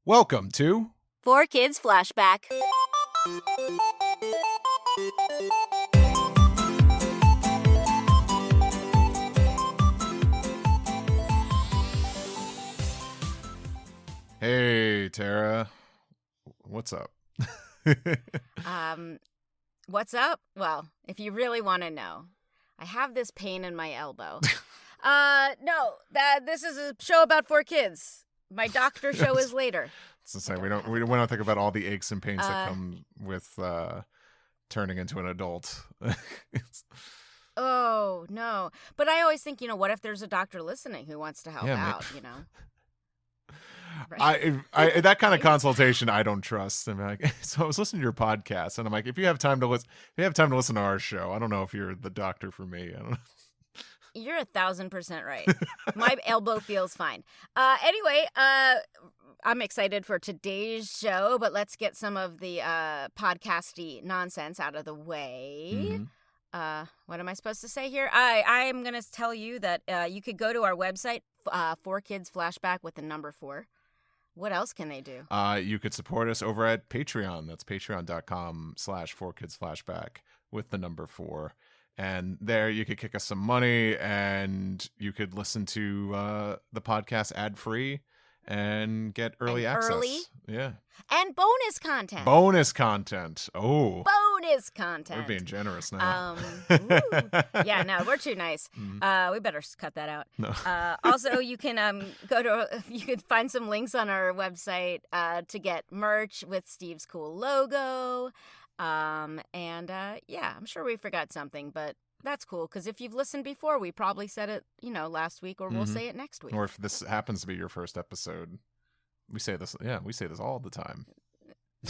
Welcome to 4Kids Flashback. Hey, Tara. What's up? What's up? Well, if you really want to know, I have this pain in my elbow. This is a show about 4Kids. My doctor show is later. It's the same. We don't think about all the aches and pains that come with turning into an adult. Oh, no. But I always think, what if there's a doctor listening who wants to help out, Right. I that kind of consultation I don't trust. I'm like, so I was listening to your podcast, and I'm like, if you have time to listen to our show, I don't know if you're the doctor for me. I don't know. You're 1,000% right. My elbow feels fine. Anyway, I'm excited for today's show, but let's get some of the podcasty nonsense out of the way. Mm-hmm. What am I supposed to say here? I am going to tell you that you could go to our website, 4Kids Flashback with the number 4. What else can they do? You could support us over at Patreon. That's patreon.com/4kidsflashback with the number 4. And there you could kick us some money, and you could listen to the podcast ad-free and get early access. Yeah. And bonus content. Oh. Bonus content. We're being generous now. Yeah, no, we're too nice. We better cut that out. No. Also, you can you can find some links on our website to get merch with Steve's cool logo. I'm sure we forgot something, but that's cool because if you've listened before, we probably said it, last week, or we'll say it next week. Or if this happens to be your first episode, we say this all the time.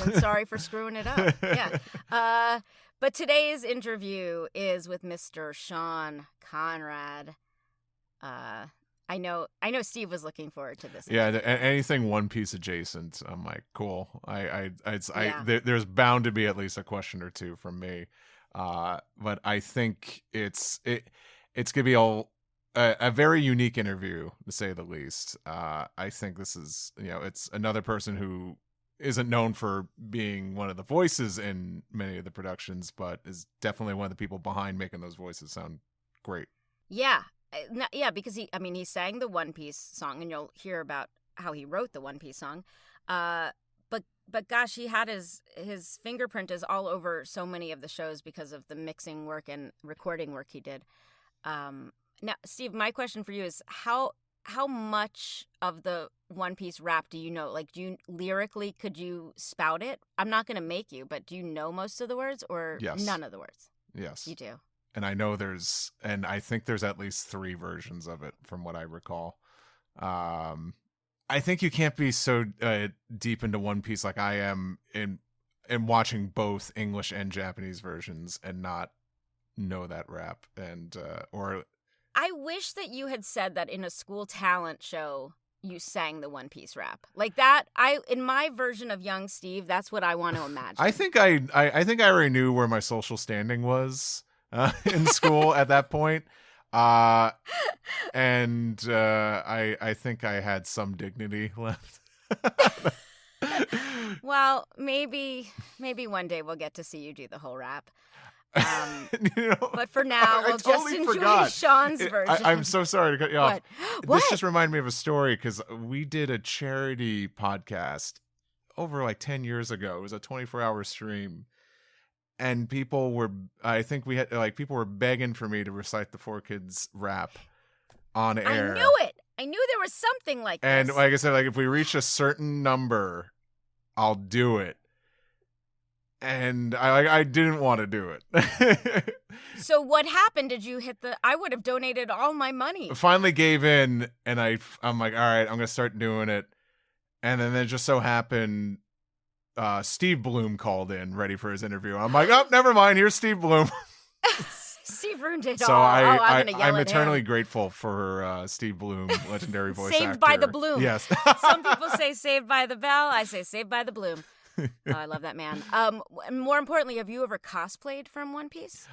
I'm sorry for screwing it up. Yeah. But today's interview is with Mr. Shawn Conrad. I know Steve was looking forward to this. Yeah, anything One Piece adjacent, I'm like, cool. There's bound to be at least a question or two from me. But I think it's gonna be a very unique interview, to say the least. I think this is, it's another person who isn't known for being one of the voices in many of the productions, but is definitely one of the people behind making those voices sound great. Yeah. Yeah, because he sang the One Piece song, and you'll hear about how he wrote the One Piece song. But gosh, he had his fingerprint is all over so many of the shows because of the mixing work and recording work he did. Now, Steve, my question for you is how much of the One Piece rap do you know? Like, could you spout it? I'm not going to make you, but do you know most of the words or Yes. None of the words? Yes. You do. And I know I think there's at least 3 versions of it from what I recall. I think you can't be so deep into One Piece like I am in watching both English and Japanese versions and not know that rap or. I wish that you had said that in a school talent show you sang the One Piece rap. Like that, in my version of young Steve, that's what I want to imagine. I think I already knew where my social standing was in school at that point. I think I had some dignity left. Well, maybe one day we'll get to see you do the whole rap. But for now, we'll just enjoy Shawn's version. I'm so sorry to cut you off. What? This just reminded me of a story because we did a charity podcast over like 10 years ago. It was a 24-hour stream. And people were begging for me to recite the 4Kids rap on air. I knew it. I knew there was something like this. And like I said, if we reach a certain number, I'll do it. And I didn't want to do it. So what happened? Did you hit I would have donated all my money. Finally gave in, and I'm like, all right, I'm going to start doing it. And then it just so happened Steve Bloom called in ready for his interview. I'm like, oh, never mind. Here's Steve Bloom. Steve ruined it so all. I'm eternally grateful for Steve Bloom, legendary voice actor. Saved by the Bloom. Yes. Some people say Saved by the Bell. I say Saved by the Bloom. Oh, I love that man. More importantly, have you ever cosplayed from One Piece?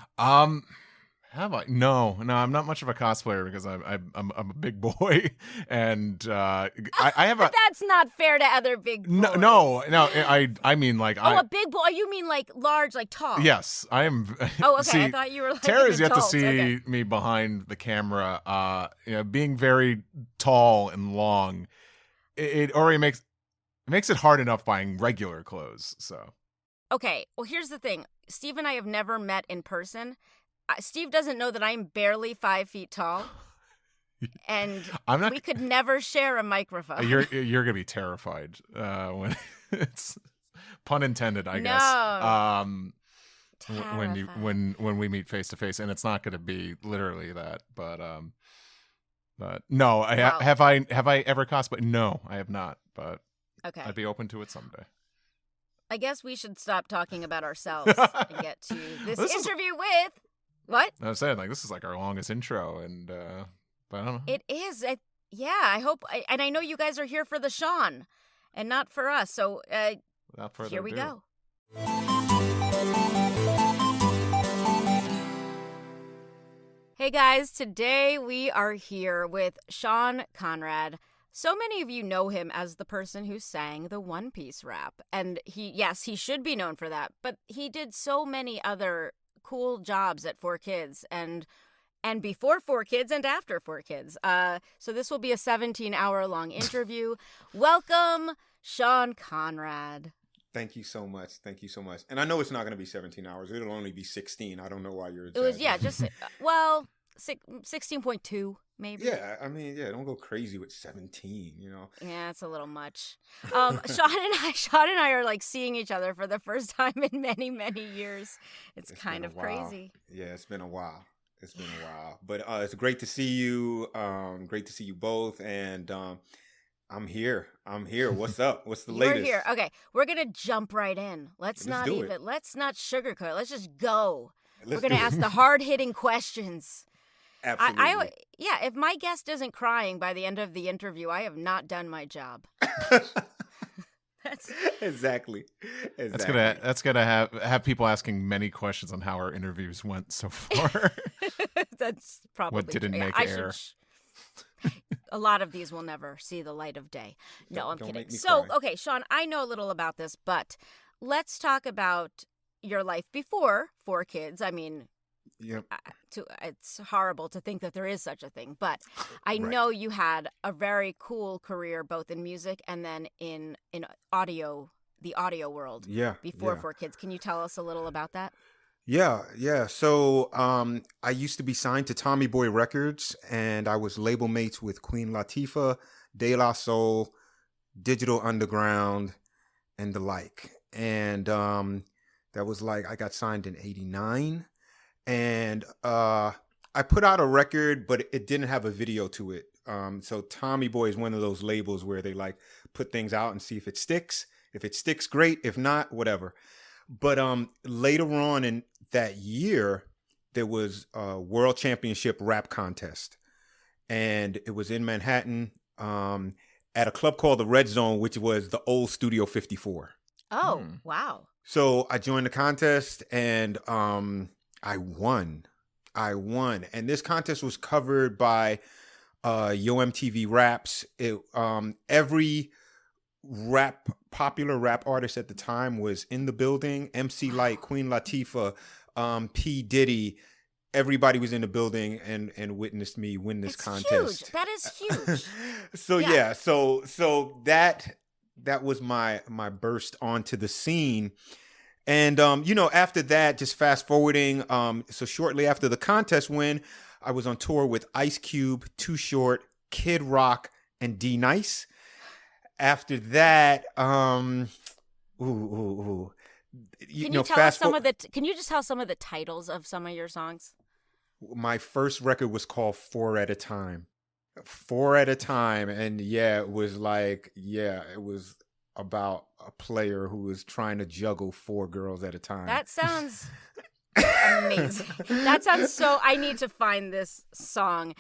Have I? No, I'm not much of a cosplayer because I'm a big boy, and I have a. That's not fair to other big boys. No. I mean like a big boy. You mean like large, like tall? Yes, I am. Oh, okay. See, I thought you were like Tara's yet to see okay. me behind the camera. Being very tall and long, it already makes it hard enough buying regular clothes. So. Okay. Well, here's the thing. Steve and I have never met in person. Steve doesn't know that I'm barely 5 feet tall, and we could never share a microphone. You're gonna be terrified when it's pun intended, I guess. When we meet face to face, and it's not gonna be literally that, but no, have I ever cosplayed? No, I have not, but okay, I'd be open to it someday. I guess we should stop talking about ourselves and get to this interview with. What? I was saying, like, this is like our longest intro, and but I don't know. It is. I hope, and I know you guys are here for the Shawn, and not for us. So here we go. Hey guys, today we are here with Shawn Conrad. So many of you know him as the person who sang the One Piece rap, and he should be known for that, but he did so many other cool jobs at 4Kids and before 4Kids and after 4Kids. So this will be a 17-hour-long interview. Welcome, Shawn Conrad. Thank you so much. And I know it's not going to be 17 hours. It'll only be 16. I don't know why you're exaggerating. It was, 16.2 maybe. Yeah, I mean, don't go crazy with 17, Yeah, it's a little much. Shawn and I are like seeing each other for the first time in many, many years. It's kind of crazy. Yeah, it's been a while. But it's great to see you. Great to see you both. And I'm here. What's up? What's the latest? We're here. Okay, we're going to jump right in. Let's not sugarcoat. Let's just go. We're going to ask the hard-hitting questions. Absolutely. If my guest isn't crying by the end of the interview, I have not done my job. That's exactly. That's gonna have people asking many questions on how our interviews went so far. That's probably what didn't make air. A lot of these will never see the light of day. No, I'm kidding. So, okay, Shawn, I know a little about this, but let's talk about your life before 4Kids. I mean, yep. It's horrible to think that there is such a thing, but I know you had a very cool career both in music and then in audio, the audio world. Yeah. Before 4Kids. Can you tell us a little about that? Yeah. So I used to be signed to Tommy Boy Records, and I was label mates with Queen Latifah, De La Soul, Digital Underground, and the like. And that was I got signed in '89. And I put out a record, but it didn't have a video to it. So Tommy Boy is one of those labels where they put things out and see if it sticks. If it sticks, great. If not, whatever. But later on in that year, there was a World Championship rap contest. And it was in Manhattan at a club called the Red Zone, which was the old Studio 54. Oh, wow. So I joined the contest, and I won. And this contest was covered by Yo MTV Raps. Every popular rap artist at the time was in the building. MC Lyte, Queen Latifah, P. Diddy. Everybody was in the building and witnessed me win this contest. Huge. That is huge. So that was my burst onto the scene. And, after that, just fast forwarding. So shortly after the contest win, I was on tour with Ice Cube, Too Short, Kid Rock, and D Nice. After that, Can you just tell some of the titles of some of your songs? My first record was called 4 at a Time. 4 at a Time. And it was about a player who was trying to juggle 4 girls at a time. That sounds amazing. That sounds so... I need to find this song.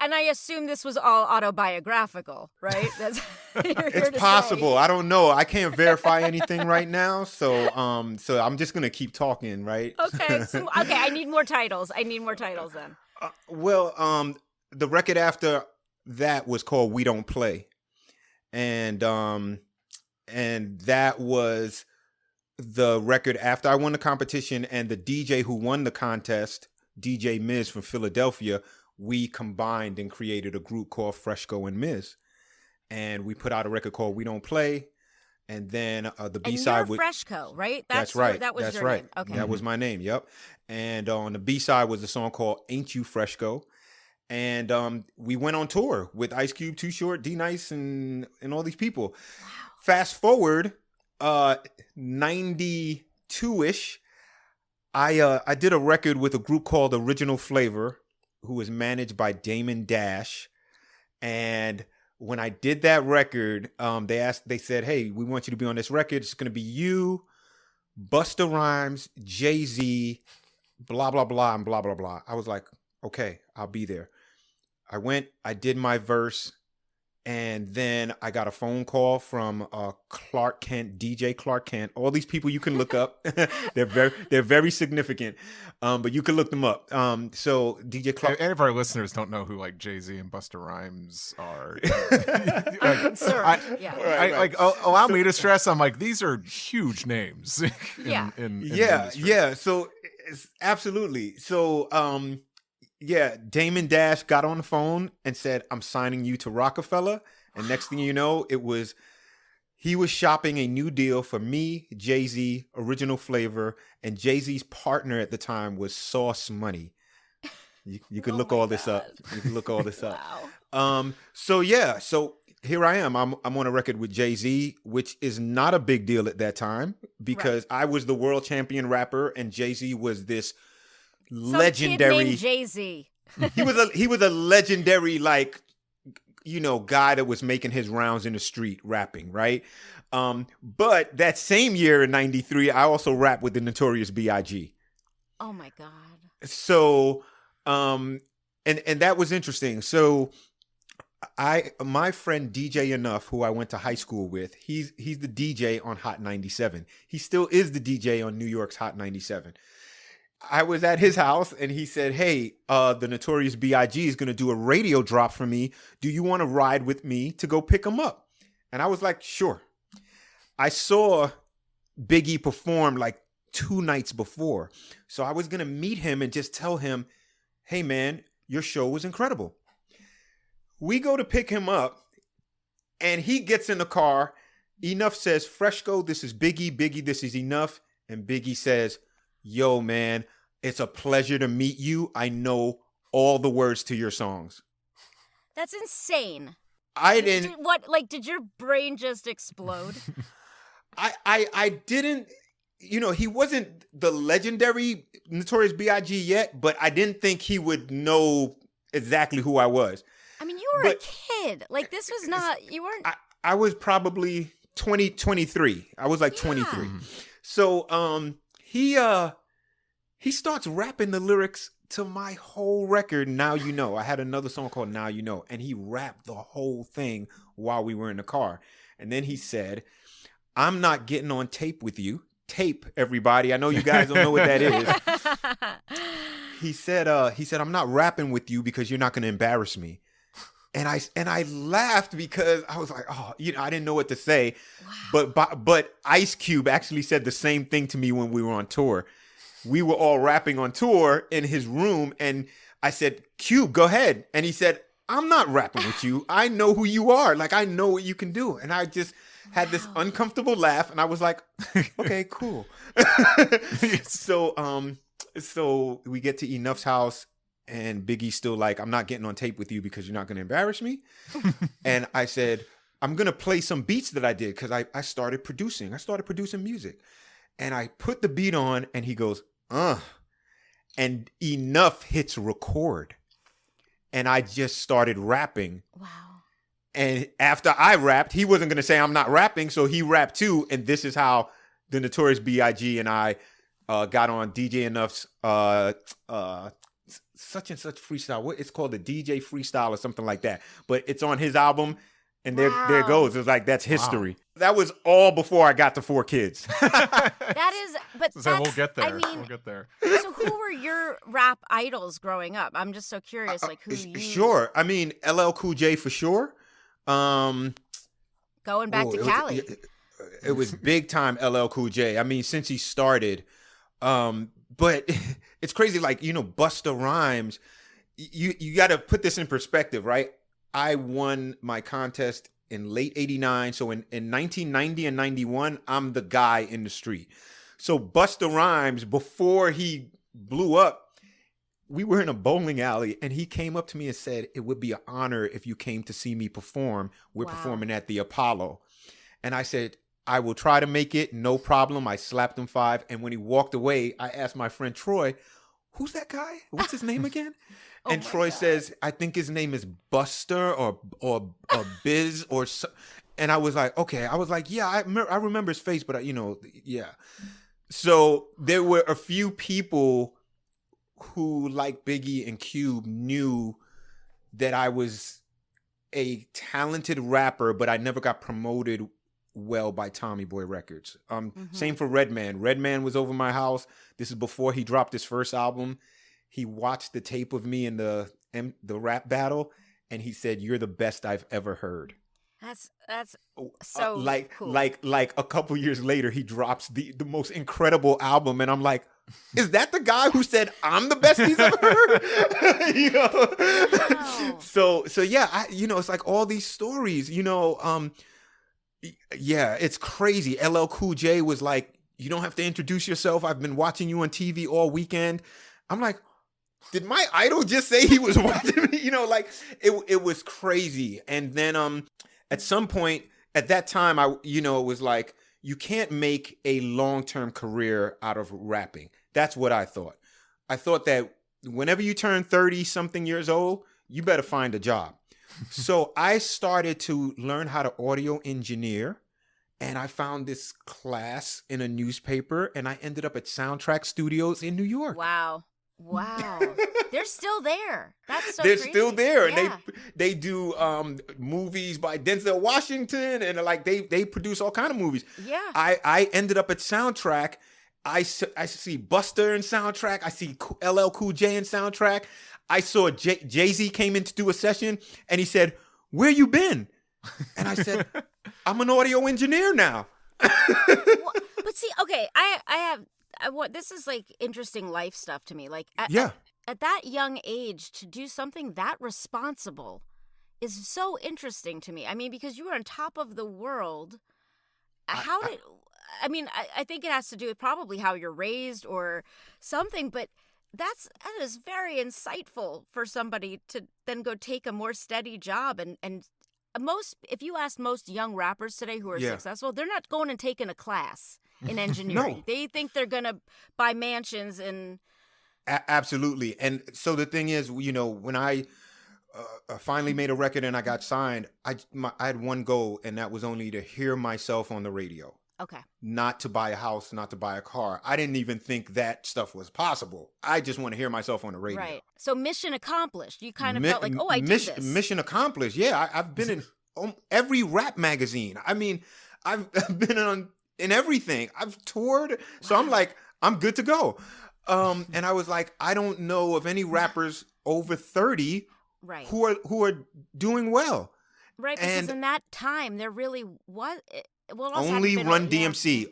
And I assume this was all autobiographical, right? That's it's possible. I don't know. I can't verify anything right now, so I'm just gonna keep talking, right? Okay. Okay. I need more titles. Then. The record after that was called "We Don't Play," and that was the record after I won the competition, and the DJ who won the contest, DJ Miz from Philadelphia, we combined and created a group called Freshco and Miz, and we put out a record called "We Don't Play," and then the B-side was Freshco, right? That's right. That was That's your right. name. Okay, that was my name. Yep. And on the B-side was a song called "Ain't You Freshco," and we went on tour with Ice Cube, Too Short, D Nice, and all these people. Wow. Fast forward, 92-ish. I did a record with a group called Original Flavor, who was managed by Damon Dash. And when I did that record, they said, "Hey, we want you to be on this record. It's going to be you, Busta Rhymes, Jay-Z, blah, blah, blah, and blah, blah, blah." I was like, okay, I'll be there. I went, I did my verse, and then I got a phone call from Clark Kent, DJ Clark Kent. All these people you can look up. They're very significant, but you can look them up. So DJ Clark. And if our listeners don't know who like Jay-Z and Busta Rhymes are, allow me to stress. I'm like, these are huge names. in yeah. So absolutely. So Damon Dash got on the phone and said, "I'm signing you to Rockefeller." And next thing you know, he was shopping a new deal for me, Jay-Z, Original Flavor, and Jay-Z's partner at the time was Sauce Money. You could look all this up. You can look all this up. Wow. So here I am. I'm on a record with Jay-Z, which is not a big deal at that time because I was the world champion rapper and Jay-Z was this legendary kid named Jay-Z. he was a legendary guy that was making his rounds in the street rapping, right? But that same year in 93, I also rapped with the Notorious B.I.G. Oh my God. So and that was interesting. So my friend DJ Enough, who I went to high school with, he's the DJ on Hot 97. He still is the DJ on New York's Hot 97. I was at his house and he said, "Hey, the Notorious B.I.G. is going to do a radio drop for me. Do you want to ride with me to go pick him up?" And I was like, "Sure." I saw Biggie perform like 2 nights before. So I was going to meet him and just tell him, "Hey man, your show was incredible." We go to pick him up and he gets in the car. Enough says, "Freshco, this is Biggie. Biggie, this is Enough." And Biggie says, "Yo, man, it's a pleasure to meet you. I know all the words to your songs." That's insane. Did your brain just explode? I didn't, he wasn't the legendary Notorious B.I.G. yet, but I didn't think he would know exactly who I was. I mean, you were a kid. Like, this was not, you weren't. I was probably 23. I was like 23. So, he starts rapping the lyrics to my whole record, Now You Know. I had another song called Now You Know, and he rapped the whole thing while we were in the car. And then he said, "I'm not getting on tape with you." Tape, everybody. I know you guys don't know what that is. He said, "I'm not rapping with you because you're not going to embarrass me." And I laughed because I was like, I didn't know what to say. Wow. But Ice Cube actually said the same thing to me when we were on tour. We were all rapping on tour in his room, and I said, "Cube, go ahead." And he said, "I'm not rapping with you. I know who you are. Like, I know what you can do." And I just had this uncomfortable laugh, and I was like, okay, cool. So we get to Enough's house, and Biggie's still like, "I'm not getting on tape with you because you're not going to embarrass me." And I said, "I'm going to play some beats that I did," because I started producing. I started producing music. And I put the beat on, and he goes, and Enough hits record. And I just started rapping. Wow. And after I rapped, he wasn't going to say I'm not rapping, so he rapped too. And this is how the Notorious B.I.G. and I got on DJ Enough's such and such freestyle. What it's called, the DJ freestyle or something like that. But it's on his album, and there it goes. It's like that's history. Wow. That was all before I got to 4Kids. That is, but so we'll get there. I mean, we'll get there. So who were your rap idols growing up? I'm just so curious, like who you. Sure, I mean LL Cool J for sure. Going back to Cali. It was big time LL Cool J. I mean, since he started. But it's crazy, like, you know, Busta Rhymes, you got to put this in perspective, right? I won my contest in late 89. So in 1990 and 91, I'm the guy in the street. So Busta Rhymes, before he blew up, we were in a bowling alley and he came up to me and said, it would be an honor if you came to see me perform. We're performing at the Apollo. And I said, I will try to make it, no problem. I slapped him 5. And when he walked away, I asked my friend Troy, who's that guy? What's his name again? And Troy says, I think his name is Buster or Biz or so. And I was like, okay. I was like, yeah, I remember his face, but, yeah. So there were a few people who, like Biggie and Cube, knew that I was a talented rapper, but I never got promoted well by Tommy Boy Records. Same for Redman. Redman was over my house. This is before he dropped his first album. He watched the tape of me in the rap battle, and he said, "You're the best I've ever heard." That's so cool. Like a couple years later, he drops the most incredible album, and I'm like, is that the guy who said I'm the best he's ever heard? Wow. So yeah, it's like all these stories, yeah, it's crazy. LL Cool J was like, you don't have to introduce yourself. I've been watching you on TV all weekend. I'm like, did my idol just say he was watching me? Like it was crazy. And then at some point at that time, it was like, you can't make a long-term career out of rapping. That's what I thought. I thought that whenever you turn 30 something years old, you better find a job. So I started to learn how to audio engineer, and I found this class in a newspaper, and I ended up at Soundtrack Studios in New York. Wow. They're still there. That's so They're crazy. still there. Yeah. And they do movies by Denzel Washington, and like they produce all kind of movies. Yeah. I ended up at Soundtrack. I see Buster in Soundtrack. I see LL Cool J in Soundtrack. I saw Jay-Z came in to do a session, and he said, "Where you been?" And I said, "I'm an audio engineer now." But see, okay, I want this is like interesting life stuff to me. Like, at that young age, to do something that responsible is so interesting to me. I mean, because you were on top of the world. I think it has to do with probably how you're raised or something, but that is very insightful for somebody to then go take a more steady job. And if you ask most young rappers today who are successful, they're not going and taking a class in engineering. No. They think they're going to buy mansions and... Absolutely. And so the thing is, when I finally made a record and I got signed, I had one goal, and that was only to hear myself on the radio. Okay. Not to buy a house, not to buy a car. I didn't even think that stuff was possible. I just want to hear myself on the radio. Right. So mission accomplished. You kind of felt like, I did this. Mission accomplished. Yeah, I've been in every rap magazine. I mean, I've been in everything. I've toured. So I'm like, I'm good to go. And I was like, I don't know of any rappers over 30 who are doing well. Right, because in that time, there really was... Only Run DMC.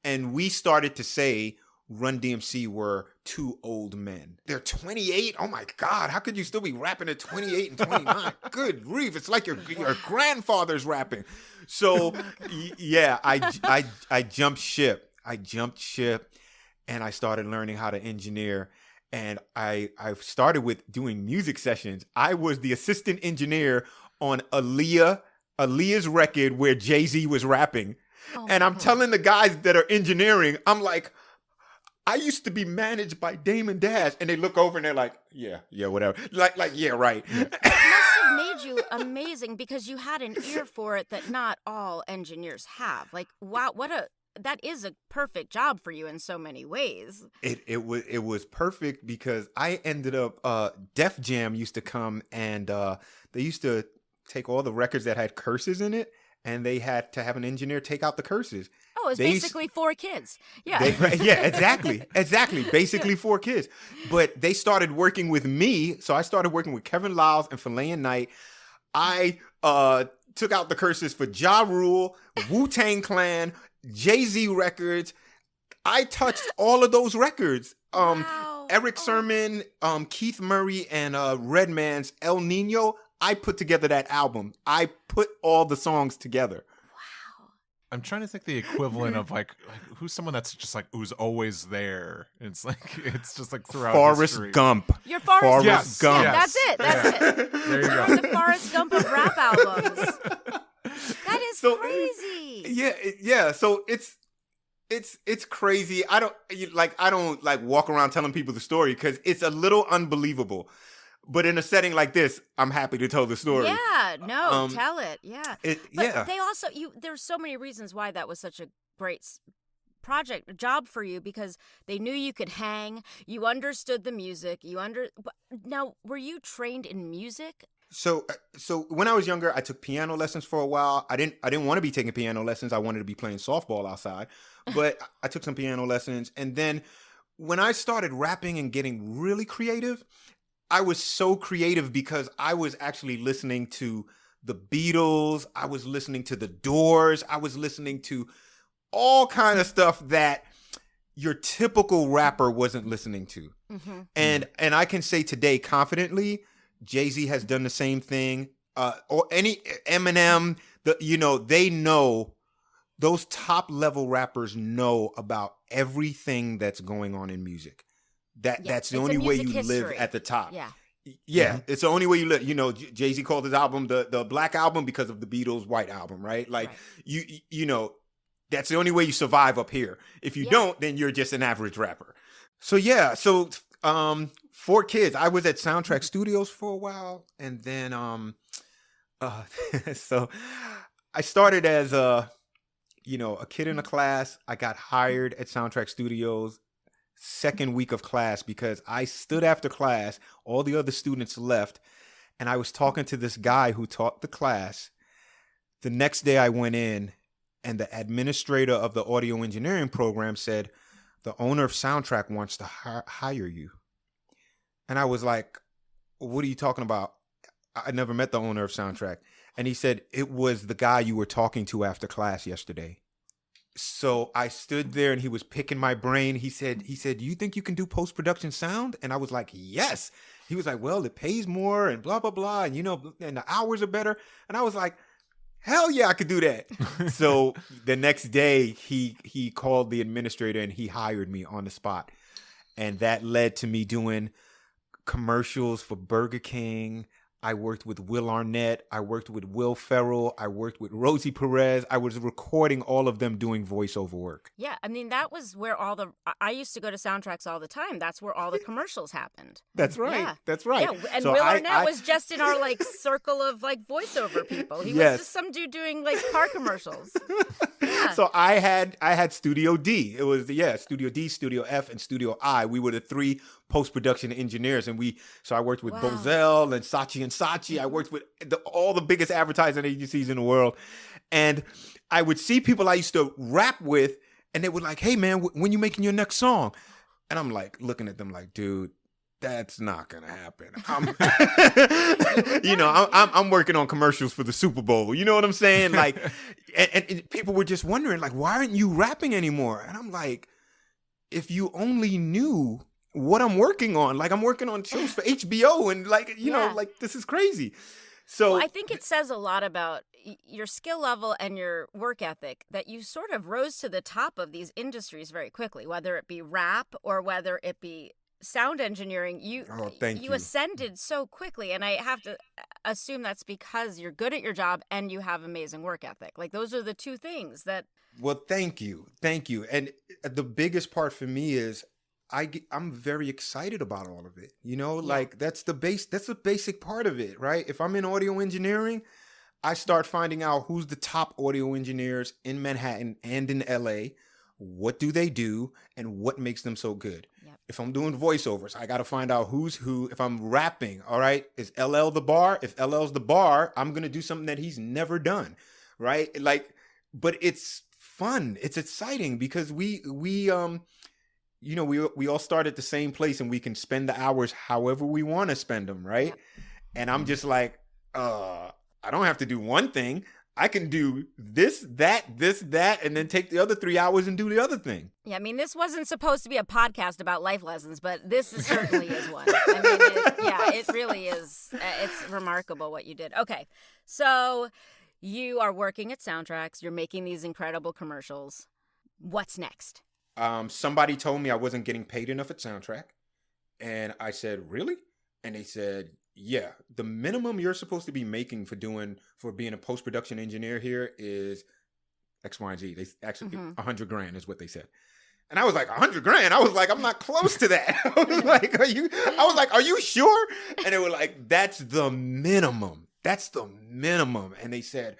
And we started to say Run DMC were two old men. They're 28. Oh my God. How could you still be rapping at 28 and 29? Good grief. It's like your grandfather's rapping. So yeah, I jumped ship. And I started learning how to engineer. And I started with doing music sessions. I was the assistant engineer on Aaliyah's record where Jay-Z was rapping. And I'm telling the guys that are engineering, I'm like, I used to be managed by Damon Dash. And they look over and they're like, yeah, whatever. Like, yeah, right. It must have made you amazing because you had an ear for it that not all engineers have. Like, wow, that is a perfect job for you in so many ways. It was perfect because I ended up Def Jam used to come and they used to take all the records that had curses in it, and they had to have an engineer take out the curses. Oh, it's basically 4Kids. Yeah. Yeah, exactly. Basically 4Kids. But they started working with me. So I started working with Kevin Lyles and Filet Knight. I took out the curses for Ja Rule, Wu-Tang Clan, Jay-Z records. I touched all of those records. Wow. Eric Sermon, Keith Murray, and Redman's El Nino. I put together that album. I put all the songs together. Wow. I'm trying to think the equivalent of like who's someone that's just like who's always there. It's just like throughout Forrest history. Gump. You're Forrest Gump. Yeah, that's it. That's it. There you go. You're the Forrest Gump of rap albums. That is crazy. Yeah. So it's crazy. I don't like walk around telling people the story because it's a little unbelievable. But in a setting like this, I'm happy to tell the story. Yeah, no, tell it. Yeah. But they also there's so many reasons why that was such a great job for you, because they knew you could hang, you understood the music, now were you trained in music? So when I was younger, I took piano lessons for a while. I didn't want to be taking piano lessons. I wanted to be playing softball outside. But I took some piano lessons, and then when I started rapping and getting really creative, I was so creative because I was actually listening to the Beatles. I was listening to the Doors. I was listening to all kind of stuff that your typical rapper wasn't listening to. Mm-hmm. And I can say today confidently, Jay-Z has done the same thing. Or any Eminem, they know, those top level rappers know about everything that's going on in music. That's the only way you live at the top. Yeah, it's the only way you live. Jay-Z called his album the Black Album because of the Beatles' White Album, right? Like that's the only way you survive up here. If you don't, then you're just an average rapper. So 4Kids. I was at Soundtrack Studios for a while, and then so I started as a kid in a class. I got hired at Soundtrack Studios second week of class because I stood after class. All the other students left, and I was talking to this guy who taught the class. The next day I went in, and the administrator of the audio engineering program said, the owner of Soundtrack wants to hire you. And I was like, what are you talking about? I never met the owner of Soundtrack. And he said, it was the guy you were talking to after class yesterday. So I stood there and he was picking my brain. He said, do you think you can do post-production sound? And I was like, yes. He was like, well, it pays more and blah, blah, blah. And, and the hours are better. And I was like, hell yeah, I could do that. So the next day he called the administrator and he hired me on the spot. And that led to me doing commercials for Burger King. I worked with Will Arnett. I worked with Will Ferrell. I worked with Rosie Perez. I was recording all of them doing voiceover work. Yeah, I mean, that was where I used to go to Soundtracks all the time. That's where all the commercials happened. That's right. Yeah. That's right. Yeah, and so Will Arnett was just in our circle of voiceover people. He was just some dude doing car commercials. Yeah. So I had Studio D. It was Studio D, Studio F, and Studio I. We were the three post-production engineers, and so I worked with Bozell and Saatchi & Saatchi. I worked with all the biggest advertising agencies in the world, and I would see people I used to rap with, and they were like, hey man, when you making your next song? And I'm like looking at them like, dude, that's not gonna happen. I'm working on commercials for the Super Bowl. You know what I'm saying? Like, and people were just wondering, like, why aren't you rapping anymore? And I'm like, if you only knew what I'm working on. Like, I'm working on shows for HBO, and this is crazy. So I think it says a lot about your skill level and your work ethic that you sort of rose to the top of these industries very quickly, whether it be rap or whether it be sound engineering. You ascended so quickly, and I have to assume that's because you're good at your job and you have amazing work ethic. Like, those are the two things that. Well, thank you. And the biggest part for me is I'm very excited about all of it. That's the basic part of it, right? If I'm in audio engineering, I start finding out who's the top audio engineers in Manhattan and in LA, what do they do and what makes them so good. Yep. If I'm doing voiceovers, I got to find out who's who. If I'm rapping, all right, is LL the bar? If LL's the bar, I'm going to do something that he's never done, right? Like, but it's fun. It's exciting because we all start at the same place and we can spend the hours however we want to spend them, right? Yep. And I'm just like, I don't have to do one thing. I can do this, that, and then take the other 3 hours and do the other thing. Yeah, I mean, this wasn't supposed to be a podcast about life lessons, but this certainly is one. I mean, it really is. It's remarkable what you did. Okay, so you are working at Soundtracks. You're making these incredible commercials. What's next? Somebody told me I wasn't getting paid enough at Soundtrack. And I said, really? And they said, yeah, the minimum you're supposed to be making for being a post-production engineer here is X, Y, and Z. They actually, $100,000 is what they said. And I was like, $100,000? I was like, I'm not close to that. I was like, are you sure? And they were like, that's the minimum. That's the minimum. And they said,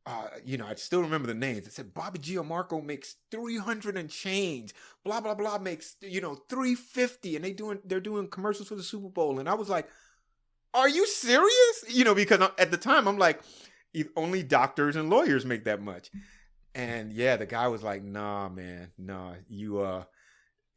I still remember the names. It said Bobby Gianmarco makes 300 and change. Blah, blah, blah makes, 350. And they're doing commercials for the Super Bowl. And I was like, are you serious? Because at the time I'm like, only doctors and lawyers make that much. And yeah, the guy was like, nah, man, nah,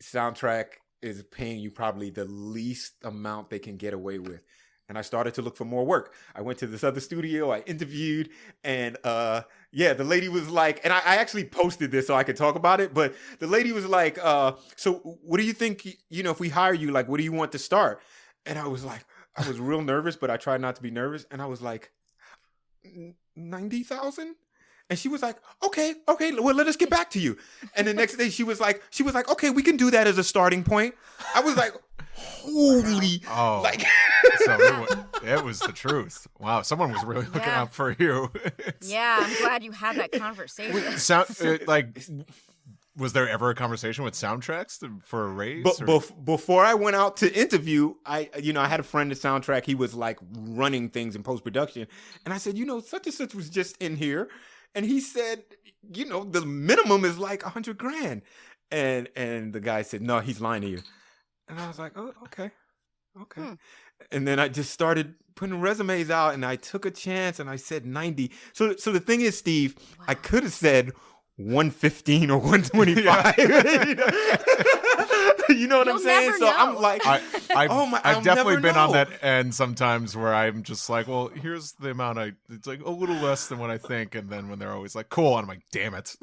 Soundtrack is paying you probably the least amount they can get away with. And I started to look for more work. I went to this other studio, I interviewed, and the lady was like, and I actually posted this so I could talk about it, but the lady was like, so what do you think, if we hire you, like, what do you want to start? And I was like, I was real nervous, but I tried not to be nervous. And I was like, 90,000? And she was like, okay, well, let us get back to you. And the next day she was like, okay, we can do that as a starting point. I was like, holy, like. So it was the truth. Wow, someone was really looking out for you. Yeah, I'm glad you had that conversation. Was there ever a conversation with Soundtracks for a raise? Before I went out to interview, I had a friend at Soundtrack. He was like running things in post-production. And I said, such and such was just in here. And he said, the minimum is like $100,000. And the guy said, no, he's lying to you. And I was like, oh, okay. And then I just started putting resumes out and I took a chance and I said 90. So the thing is, Steve, wow. I could have said 115 or 125. You know what I'm saying? So I'm like, I've definitely been on that end sometimes where I'm just like, well, here's the amount it's like a little less than what I think. And then when they're always like, cool, and I'm like, damn it.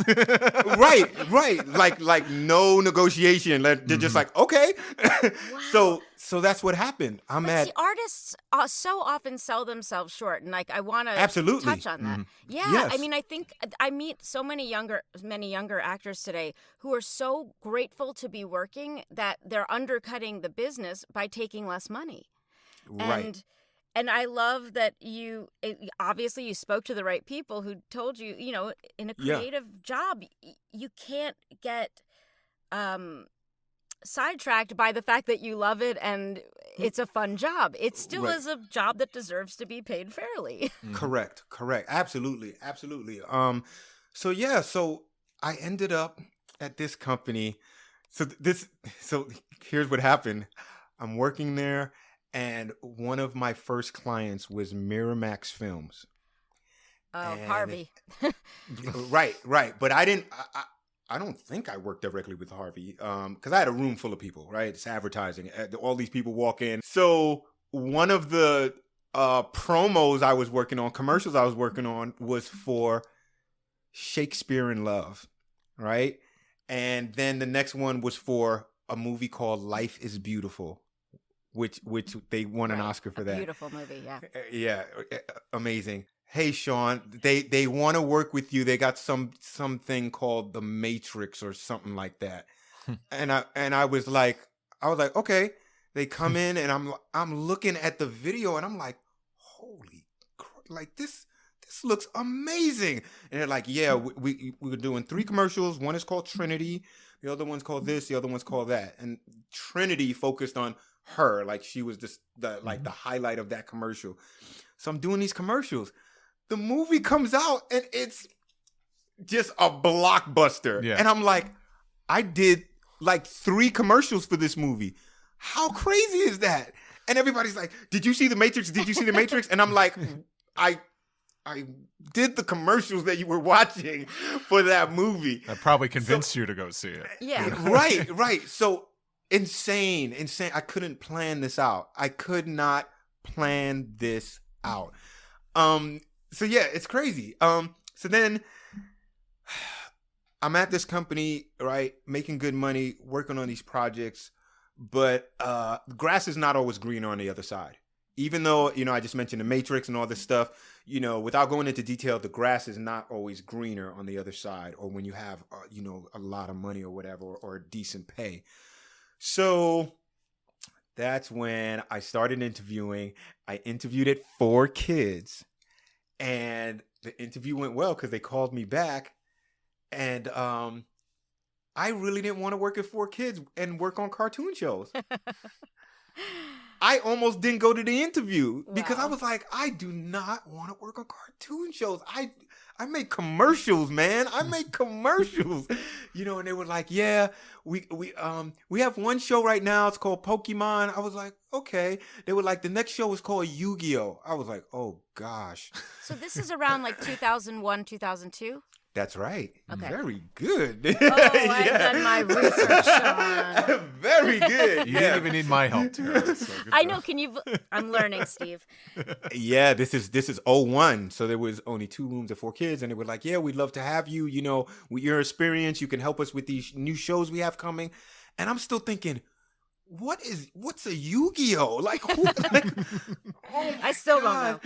Right. Like no negotiation. They're just like, okay. Wow. So that's what happened. See, artists so often sell themselves short, and like I want to touch on that. Yeah, yes. I mean, I think I meet so many younger actors today who are so grateful to be working that they're undercutting the business by taking less money. Right. And I love that obviously you spoke to the right people who told you, in a creative job, you can't get sidetracked by the fact that you love it and it's a fun job. It still is a job that deserves to be paid fairly. Correct. Absolutely. So I ended up at this company. So here's what happened. I'm working there and one of my first clients was Miramax Films. Oh, Harvey. Right. But I don't think I worked directly with Harvey because I had a room full of people, right? It's advertising. All these people walk in. So one of the commercials I was working on was for Shakespeare in Love, right? And then the next one was for a movie called Life is Beautiful, which they won an Oscar for that. Beautiful movie, yeah. Yeah, amazing. Hey, Shawn, they want to work with you. They got something called The Matrix or something like that. And I was like, okay. They come in and I'm looking at the video and I'm like, holy crap, like this looks amazing. And they're like, yeah, we were doing 3 commercials. One is called Trinity. The other one's called this. The other one's called that. And Trinity focused on her, like she was the highlight of that commercial. So I'm doing these commercials. The movie comes out and it's just a blockbuster. Yeah. And I'm like, I did like 3 commercials for this movie. How crazy is that? And everybody's like, did you see The Matrix? Did you see The Matrix? And I'm like, I did the commercials that you were watching for that movie. That probably convinced you to go see it. Yeah. Right. So insane. I couldn't plan this out. I could not plan this out. So yeah, it's crazy. So then I'm at this company, right, making good money, working on these projects, but the grass is not always greener on the other side. Even though, I just mentioned The Matrix and all this stuff, without going into detail, the grass is not always greener on the other side, or when you have, a lot of money or whatever, or decent pay. So that's when I started interviewing. I interviewed at 4Kids, and the interview went well because they called me back, and I really didn't want to work at 4Kids and work on cartoon shows. I almost didn't go to the interview because I was like, I do not want to work on cartoon shows. I make commercials, man. I make commercials. And they were like, yeah, we have one show right now. It's called Pokémon. I was like, okay. They were like, the next show is called Yu-Gi-Oh. I was like, oh gosh. So this is around like 2001, 2002? That's right. Okay. Very good. Oh, I've done my research, Shawn. Very good. You didn't even need my help, Tara. So I know. I'm learning, Steve. Yeah, this is '01. So there was only 2 rooms at 4Kids, and they were like, yeah, we'd love to have you. With your experience, you can help us with these new shows we have coming. And I'm still thinking, what's a Yu-Gi-Oh? Like, who, oh I still God.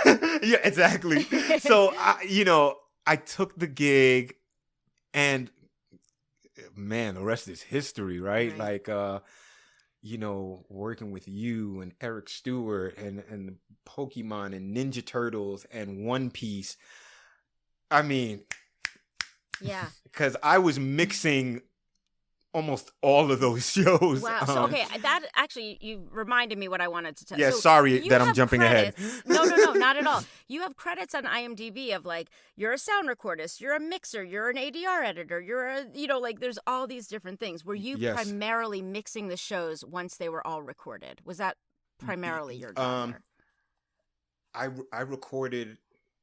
don't know. Yeah, exactly. So, I took the gig, and man, the rest is history, right? Like, working with you and Eric Stewart and Pokemon and Ninja Turtles and One Piece. I mean, yeah, because I was mixing almost all of those shows. Wow. So, okay, that actually, you reminded me what I wanted to tell you. Yeah, so sorry that I'm jumping credits. ahead. No, not at all. You have credits on IMDb of like, you're a sound recordist, you're a mixer, you're an ADR editor, you're a, there's all these different things. Were you primarily mixing the shows once they were all recorded? Was that primarily your job? I recorded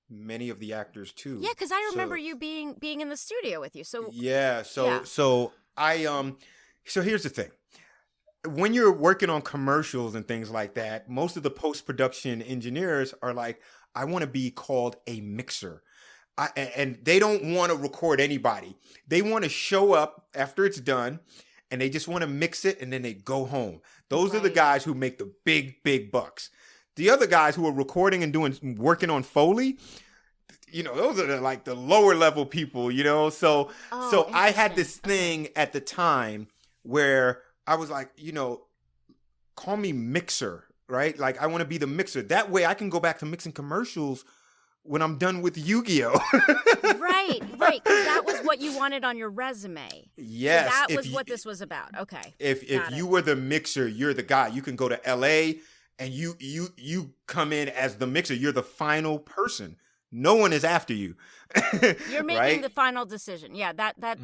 many of the actors too. Yeah, because I remember you being in the studio with you. So So here's the thing. When you're working on commercials and things like that, most of the post-production engineers are like, I want to be called a mixer. And they don't want to record anybody. They want to show up after it's done, and they just want to mix it, and then they go home. Those are the guys who make the big bucks. The other guys who are recording and working on Foley, those are like the lower level people, So I had this thing at the time where I was like, call me mixer, right? Like, I want to be the mixer. That way I can go back to mixing commercials when I'm done with Yu-Gi-Oh. Right. Because that was what you wanted on your resume. Yes. So that was what this was about. Okay. If you were the mixer, you're the guy. You can go to LA and you come in as the mixer. You're the final person. No one is after you. You're making the final decision. Yeah, that.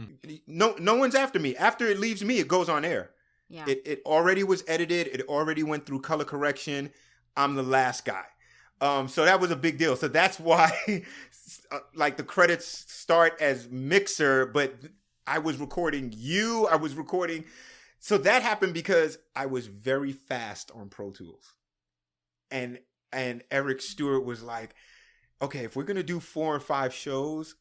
No one's after me. After it leaves me, it goes on air. Yeah. It already was edited. It already went through color correction. I'm the last guy. So that was a big deal. So that's why, like, the credits start as mixer, but I was recording you. I was recording. So that happened because I was very fast on Pro Tools, and Eric Stewart was like, okay, if we're going to do 4 or 5 shows,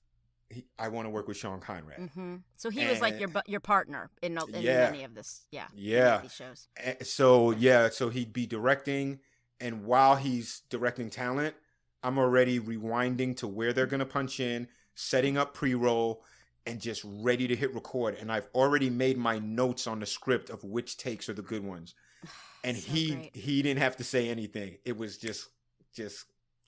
I want to work with Shawn Conrad. Mm-hmm. So he was like your partner in many of this. Yeah. These shows. So he'd be directing. And while he's directing talent, I'm already rewinding to where they're going to punch in, setting up pre-roll, and just ready to hit record. And I've already made my notes on the script of which takes are the good ones. And so he didn't have to say anything. It was just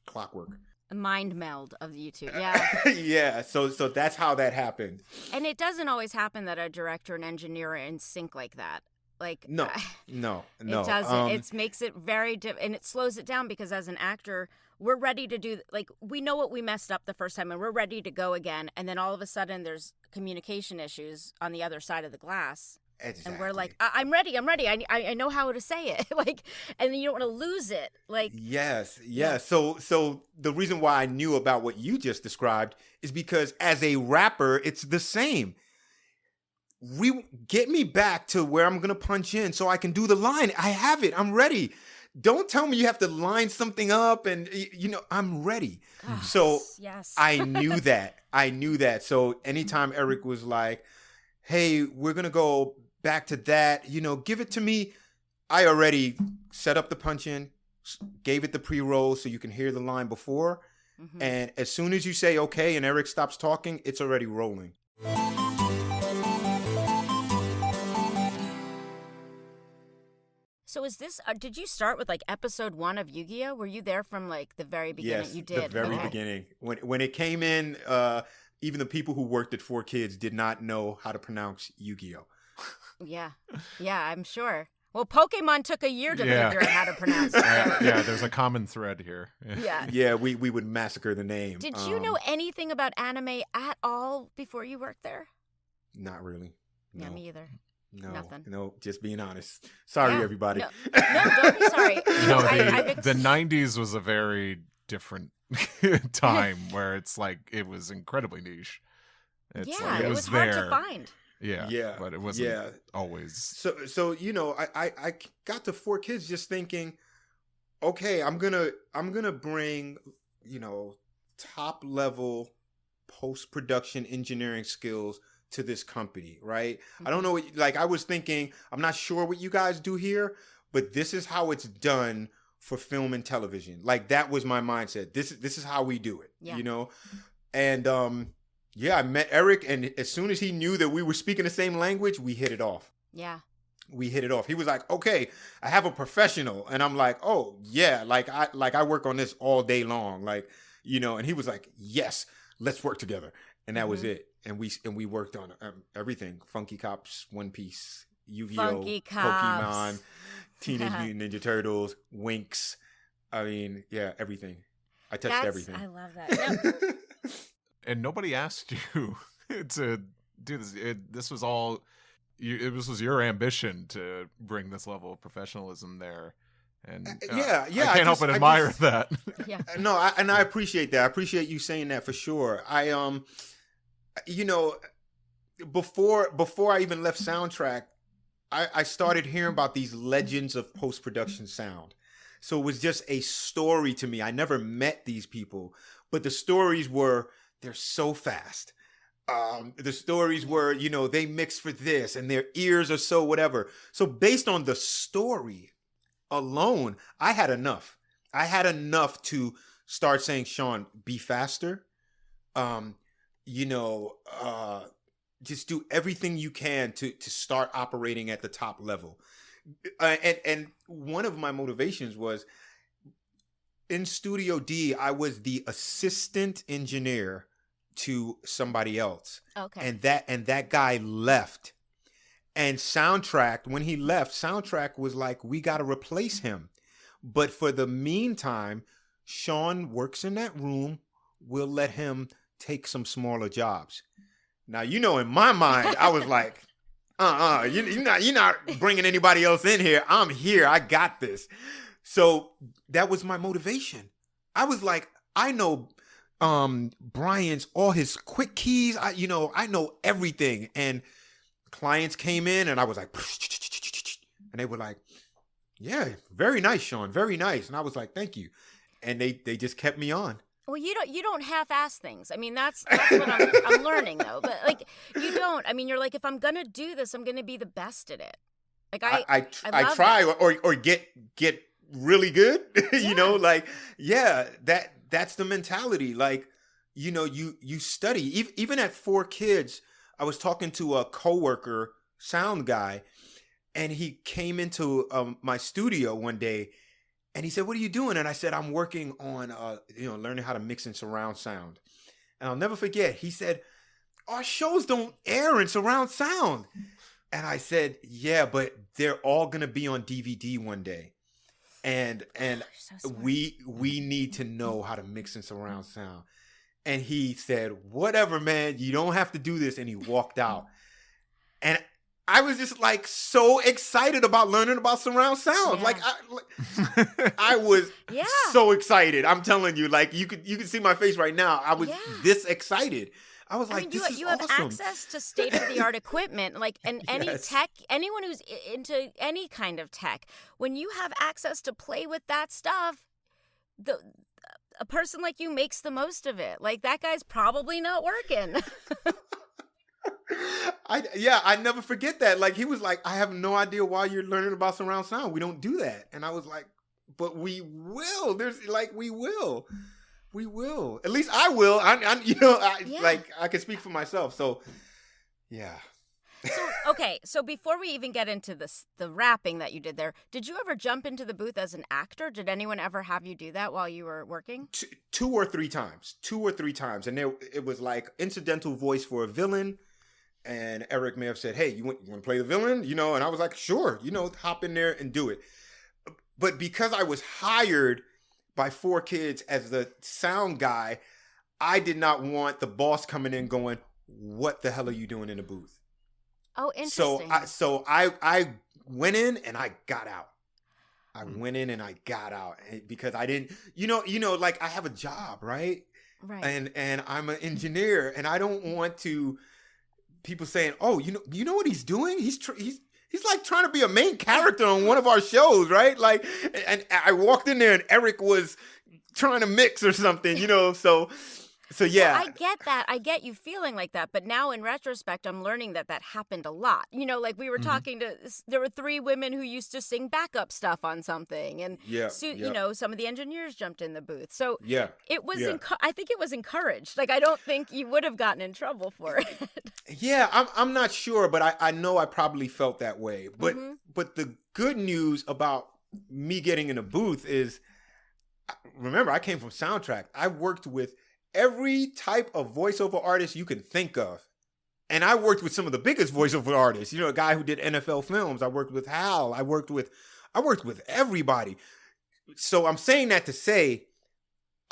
clockwork. A mind meld of you two. Yeah. Yeah. So that's how that happened. And it doesn't always happen that a director and engineer are in sync like that. Like no. It doesn't. It makes it very and it slows it down because as an actor, we're ready to do we know what we messed up the first time and we're ready to go again. And then all of a sudden there's communication issues on the other side of the glass. Exactly. And we're like, I'm ready. I know how to say it. Like, and you don't want to lose it. Like, yes. So the reason why I knew about what you just described is because as a rapper, it's the same. Get me back to where I'm gonna punch in so I can do the line. I have it. I'm ready. Don't tell me you have to line something up, and I'm ready. So yes. I knew that. So anytime Eric was like, "Hey, we're gonna go back to that," give it to me. I already set up the punch in, gave it the pre-roll so you can hear the line before, and as soon as you say okay and Eric stops talking, it's already rolling. So is this, did you start with like episode 1 of Yu-Gi-Oh? Were you there from like the very beginning? Yes, you did. The very beginning. When it came in, even the people who worked at 4Kids did not know how to pronounce Yu-Gi-Oh. Yeah, I'm sure. Well, Pokemon took a year to figure out how to pronounce it. Yeah, there's a common thread here. Yeah, we would massacre the name. Did you know anything about anime at all before you worked there? Not really. No. Yeah, me either. No, nothing. No, just being honest. Sorry, everybody. No, don't be sorry. The 90s was a very different time where it's like it was incredibly niche. It was hard to find. Yeah, but it wasn't always. So I got to 4Kids just thinking, okay, I'm gonna bring top level post-production engineering skills to this company, right? I don't know what, I was thinking, I'm not sure what you guys do here, but this is how it's done for film and television. Like, that was my mindset. This is how we do it, And I met Eric, and as soon as he knew that we were speaking the same language, we hit it off. Yeah. We hit it off. He was like, okay, I have a professional. And I'm like, oh yeah, I work on this all day long. And he was like, yes, let's work together. And that was it. And we worked on everything: Funky Cops, One Piece, Yu-Gi-Oh, Pokemon, Teenage Mutant Ninja Turtles, Winx. I mean, everything. I touched everything. I love that. And nobody asked you to do this. This was all. This was your ambition to bring this level of professionalism there. And I can't help but admire that. Yeah. No, I appreciate that. I appreciate you saying that for sure. Before I even left Soundtrack, I started hearing about these legends of post-production sound. So it was just a story to me. I never met these people, but the stories they're so fast. The stories were, they mix for this and their ears are so whatever. So based on the story alone, I had enough. I had enough to start saying, Shawn, be faster. Just do everything you can to start operating at the top level. And one of my motivations was in Studio D, I was the assistant engineer to somebody else. Okay. And that guy left. And Soundtrack, when he left, Soundtrack was like, we got to replace him. But for the meantime, Shawn works in that room. We'll let him take some smaller jobs. Now, in my mind, I was like, you're not bringing anybody else in here. I'm here. I got this. So that was my motivation. I was like, I know Brian's, all his quick keys. I know everything. And clients came in and I was like, and they were like, yeah, very nice, Shawn, very nice. And I was like, thank you. And they just kept me on. Well, you don't half-ass things. I mean, that's what I'm learning though. But you don't. I mean, you're like, if I'm gonna do this, I'm gonna be the best at it. Like I try or get really good. Yeah. That's the mentality. You study. Even at 4Kids, I was talking to a coworker, sound guy, and he came into my studio one day. And he said, what are you doing? And I said, I'm working on, learning how to mix in surround sound. And I'll never forget, he said, our shows don't air in surround sound. And I said, yeah, but they're all going to be on DVD one day. And so we need to know how to mix in surround sound. And he said, "Whatever, man, you don't have to do this." And he walked out. And I was just like so excited about learning about surround sound. Like I was so excited. I'm telling you, like you could see my face right now. I was this excited. I was like, this is you awesome. have access to state-of-the-art equipment, like, and any tech, anyone who's into any kind of tech, when you have access to play with that stuff, a person like you makes the most of it. Like, that guy's probably not working. I never forget that. Like, he was like, "I have no idea why you're learning about surround sound. We don't do that." And I was like, "But we will. We will. At least I will. Like, I can speak for myself." So, yeah. So before we even get into the rapping that you did there, did you ever jump into the booth as an actor? Did anyone ever have you do that while you were working? Two or three times. And it was like incidental voice for a villain. And Eric may have said, "Hey, you want to play the villain?" And I was like, "Sure, hop in there and do it." But because I was hired by 4Kids as the sound guy, I did not want the boss coming in going, "What the hell are you doing in the booth?" Oh, interesting. So I went in and I got out. Because I didn't, like I have a job, right? Right. And I'm an engineer, and I don't want to people saying, "Oh, you know what he's doing? He's like trying to be a main character on one of our shows, right?" Like, and I walked in there and Eric was trying to mix or something, So yeah. Well, I get that. I get you feeling like that. But now in retrospect, I'm learning that happened a lot. Like we were talking there were 3 women who used to sing backup stuff on something. And, some of the engineers jumped in the booth. So it was, I think it was encouraged. Like, I don't think you would have gotten in trouble for it. Yeah, I'm not sure, but I know I probably felt that way. But the good news about me getting in a booth is, remember, I came from Soundtrack. I worked with every type of voiceover artist you can think of. And I worked with some of the biggest voiceover artists. A guy who did NFL films. I worked with Hal. I worked with everybody. So I'm saying that to say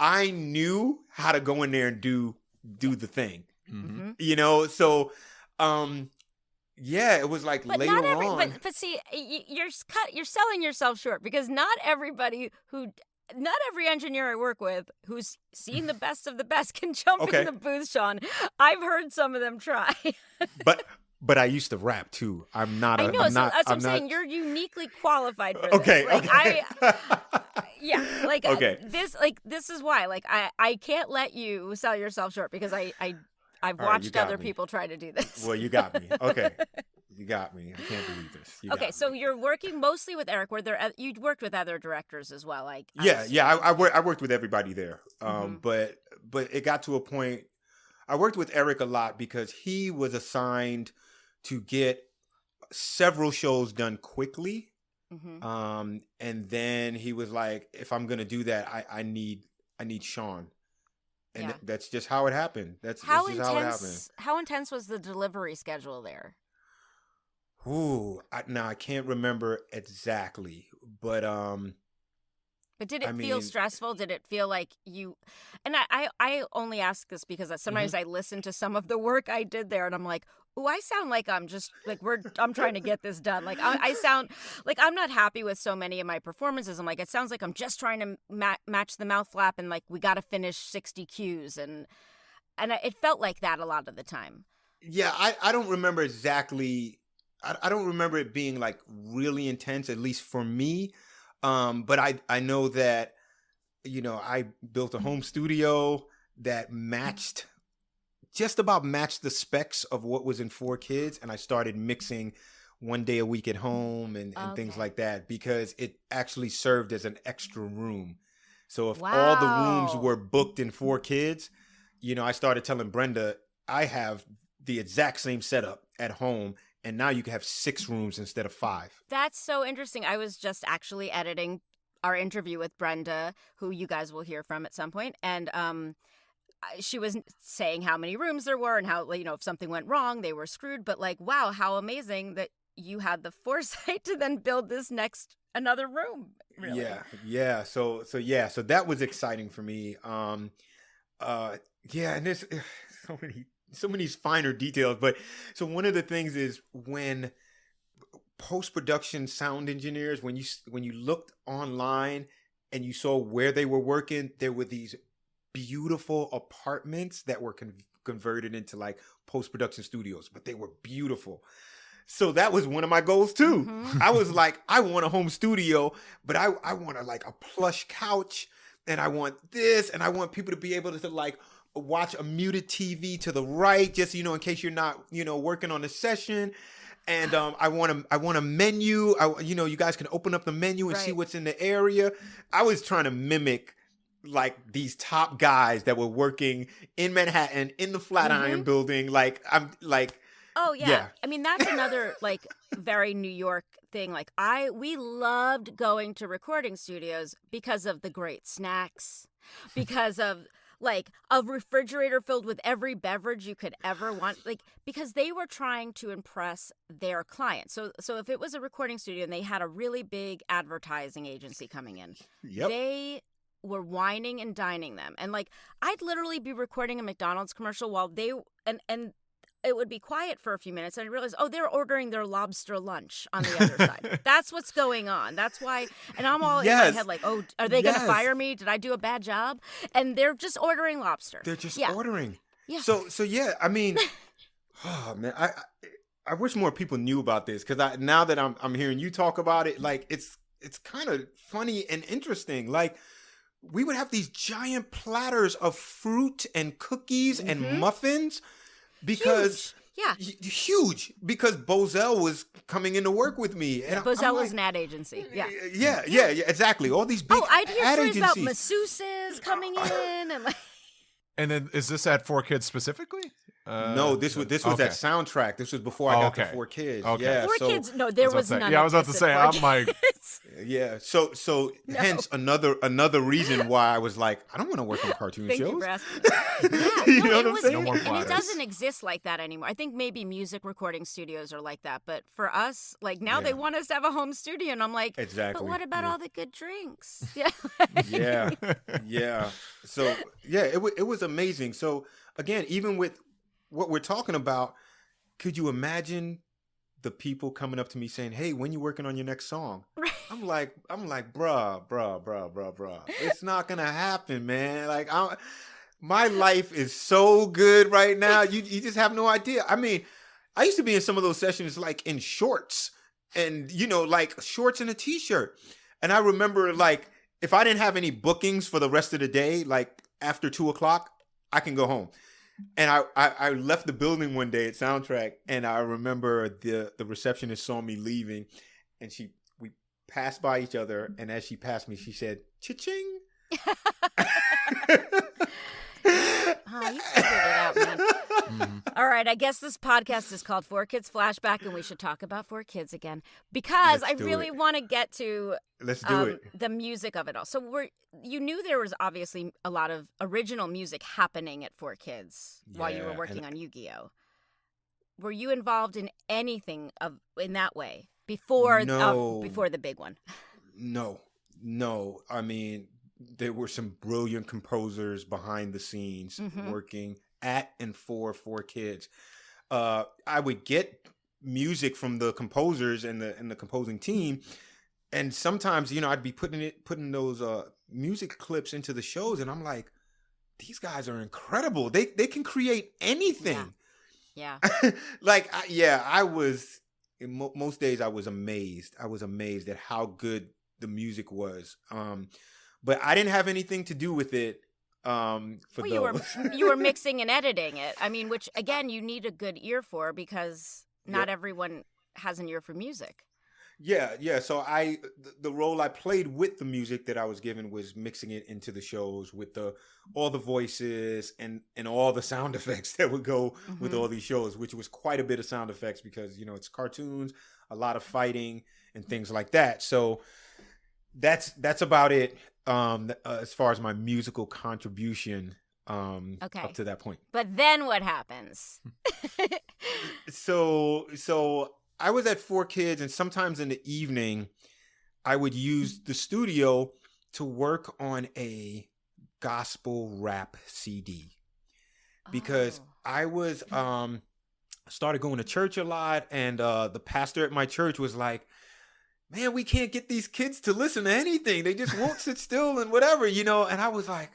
I knew how to go in there and do the thing. Mm-hmm. So it was like but later on. But see, you're selling yourself short, because not every engineer I work with who's seen the best of the best can jump in the booth, Shawn. I've heard some of them try. But I used to rap too. I'm not. I know. I'm not, that's what I'm not... saying. You're uniquely qualified for this. This is why. Like, I can't let you sell yourself short, because I've watched other people try to do this. Well, you got me. Okay. You got me. I can't believe this. So you're working mostly with Eric. You worked with other directors as well, like I worked with everybody there. But it got to a point. I worked with Eric a lot because he was assigned to get several shows done quickly. And then he was like, "If I'm gonna do that, I need Shawn." And that's just how it happened. How intense was the delivery schedule there? I can't remember exactly, but did it feel stressful? Did it feel like you? And I only ask this because sometimes I listen to some of the work I did there, and I'm like, "Ooh, I sound like I'm just like I'm trying to get this done. Like I sound like I'm not happy with so many of my performances. I'm like, it sounds like I'm just trying to match the mouth flap, and like we got to finish 60 cues, and it felt like that a lot of the time." Yeah, I don't remember exactly. I don't remember it being like really intense, at least for me. But I know that, I built a home studio that just about matched the specs of what was in 4Kids. And I started mixing one day a week at home and things like that, because it actually served as an extra room. So if all the rooms were booked in 4Kids, I started telling Brenda, I have the exact same setup at home. And now you can have 6 rooms instead of 5. That's so interesting. I was just actually editing our interview with Brenda, who you guys will hear from at some point. And she was saying how many rooms there were and how, if something went wrong, they were screwed. But like, wow, how amazing that you had the foresight to then build another room. Really. Yeah. So that was exciting for me. Yeah, and there's so many finer details. But so one of the things is when post-production sound engineers, when you looked online and you saw where they were working, there were these beautiful apartments that were converted into like post-production studios, but they were beautiful. So that was one of my goals too. Mm-hmm. I was like, I want a home studio, but I want a plush couch, and I want this, and I want people to be able to like watch a muted TV to the right, just, in case you're not, working on a session. And I want a menu. You guys can open up the menu and see what's in the area. I was trying to mimic like these top guys that were working in Manhattan in the Flatiron building. Like I'm like, oh yeah. I mean, that's another like very New York thing. Like we loved going to recording studios because of the great snacks, because of like a refrigerator filled with every beverage you could ever want, like because they were trying to impress their clients. So if it was a recording studio and they had a really big advertising agency coming in, they were whining and dining them. And like I'd literally be recording a McDonald's commercial while they and it would be quiet for a few minutes, and I realized, they're ordering their lobster lunch on the other side. That's what's going on. That's why. And I'm all in my head like, are they going to fire me? Did I do a bad job? And they're just ordering lobster. They're just ordering. Yeah. So yeah, I mean, oh man, I wish more people knew about this, because now that I'm hearing you talk about it, like it's kind of funny and interesting. Like we would have these giant platters of fruit and cookies and muffins. Because huge, because Bozell was coming in to work with me, and Bozell was an ad agency. Yeah, exactly. All these big I'd hear ad stories agencies. about masseuses coming in, and like. And then is this at 4Kids specifically? No, this was that soundtrack. This was before I got to 4Kids. Okay. Yeah, 4Kids. No, there was none. Yeah, I was about to say. I'm like, yeah. So hence another reason why I was like, I don't want to work on cartoon shows. You for asking. You know what I'm saying? No more and it doesn't exist like that anymore. I think maybe music recording studios are like that, but for us, like now they want us to have a home studio, and I'm like, exactly. But what about all the good drinks? Yeah. So it was amazing. So again, even with what we're talking about, could you imagine the people coming up to me saying, "Hey, when you working on your next song?" Right. I'm like, bruh. It's not gonna happen, man. Like, my life is so good right now. You just have no idea. I mean, I used to be in some of those sessions like in shorts, and like shorts and a t-shirt. And I remember like if I didn't have any bookings for the rest of the day, like after 2:00, I can go home. And I left the building one day at Soundtrack, and I remember the receptionist saw me leaving, and we passed by each other, and as she passed me, she said, "Cha-ching." You figured it out, man. All right, I guess this podcast is called 4Kids Flashback, and we should talk about 4Kids again, because I really want to get to the music of it all. So you knew there was obviously a lot of original music happening at 4Kids while you were working on Yu-Gi-Oh! Were you involved in anything in that way before the big one? No. I mean, there were some brilliant composers behind the scenes working at and for 4Kids. I would get music from the composers and the composing team, and sometimes I'd be putting those music clips into the shows, and I'm like, these guys are incredible. They can create anything. Yeah. Like I was most days I was amazed. I was amazed at how good the music was. But I didn't have anything to do with it. You were mixing and editing it. I mean, which again, you need a good ear for, because not everyone has an ear for music. Yeah. So the role I played with the music that I was given was mixing it into the shows with all the voices and all the sound effects that would go with all these shows, which was quite a bit of sound effects because it's cartoons, a lot of fighting and things like that. So that's about it. As far as my musical contribution up to that point. But then what happens? So I was at 4Kids, and sometimes in the evening, I would use the studio to work on a gospel rap CD. because I was started going to church a lot, and the pastor at my church was like, man, we can't get these kids to listen to anything. They just won't sit still and whatever, And I was like,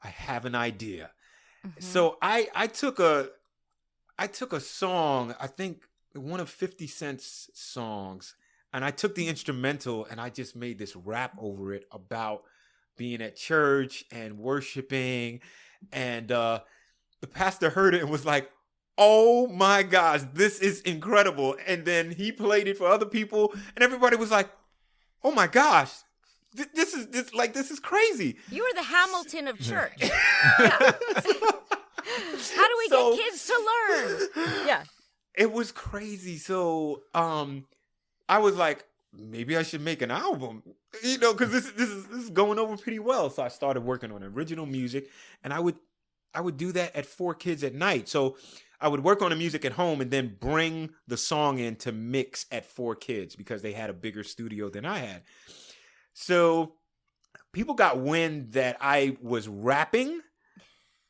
I have an idea. Mm-hmm. So I took a song, I think one of 50 Cent's songs, and I took the instrumental and I just made this rap over it about being at church and worshiping. And the pastor heard it and was like, oh my gosh, this is incredible. And then he played it for other people and everybody was like, oh my gosh, this is crazy. You were the Hamilton of church. Yeah. How do we get kids to learn? Yeah. It was crazy. So I was like, maybe I should make an album, because this is going over pretty well. So I started working on original music, and I would do that at 4Kids at night. So I would work on the music at home and then bring the song in to mix at 4Kids because they had a bigger studio than I had. So people got wind that I was rapping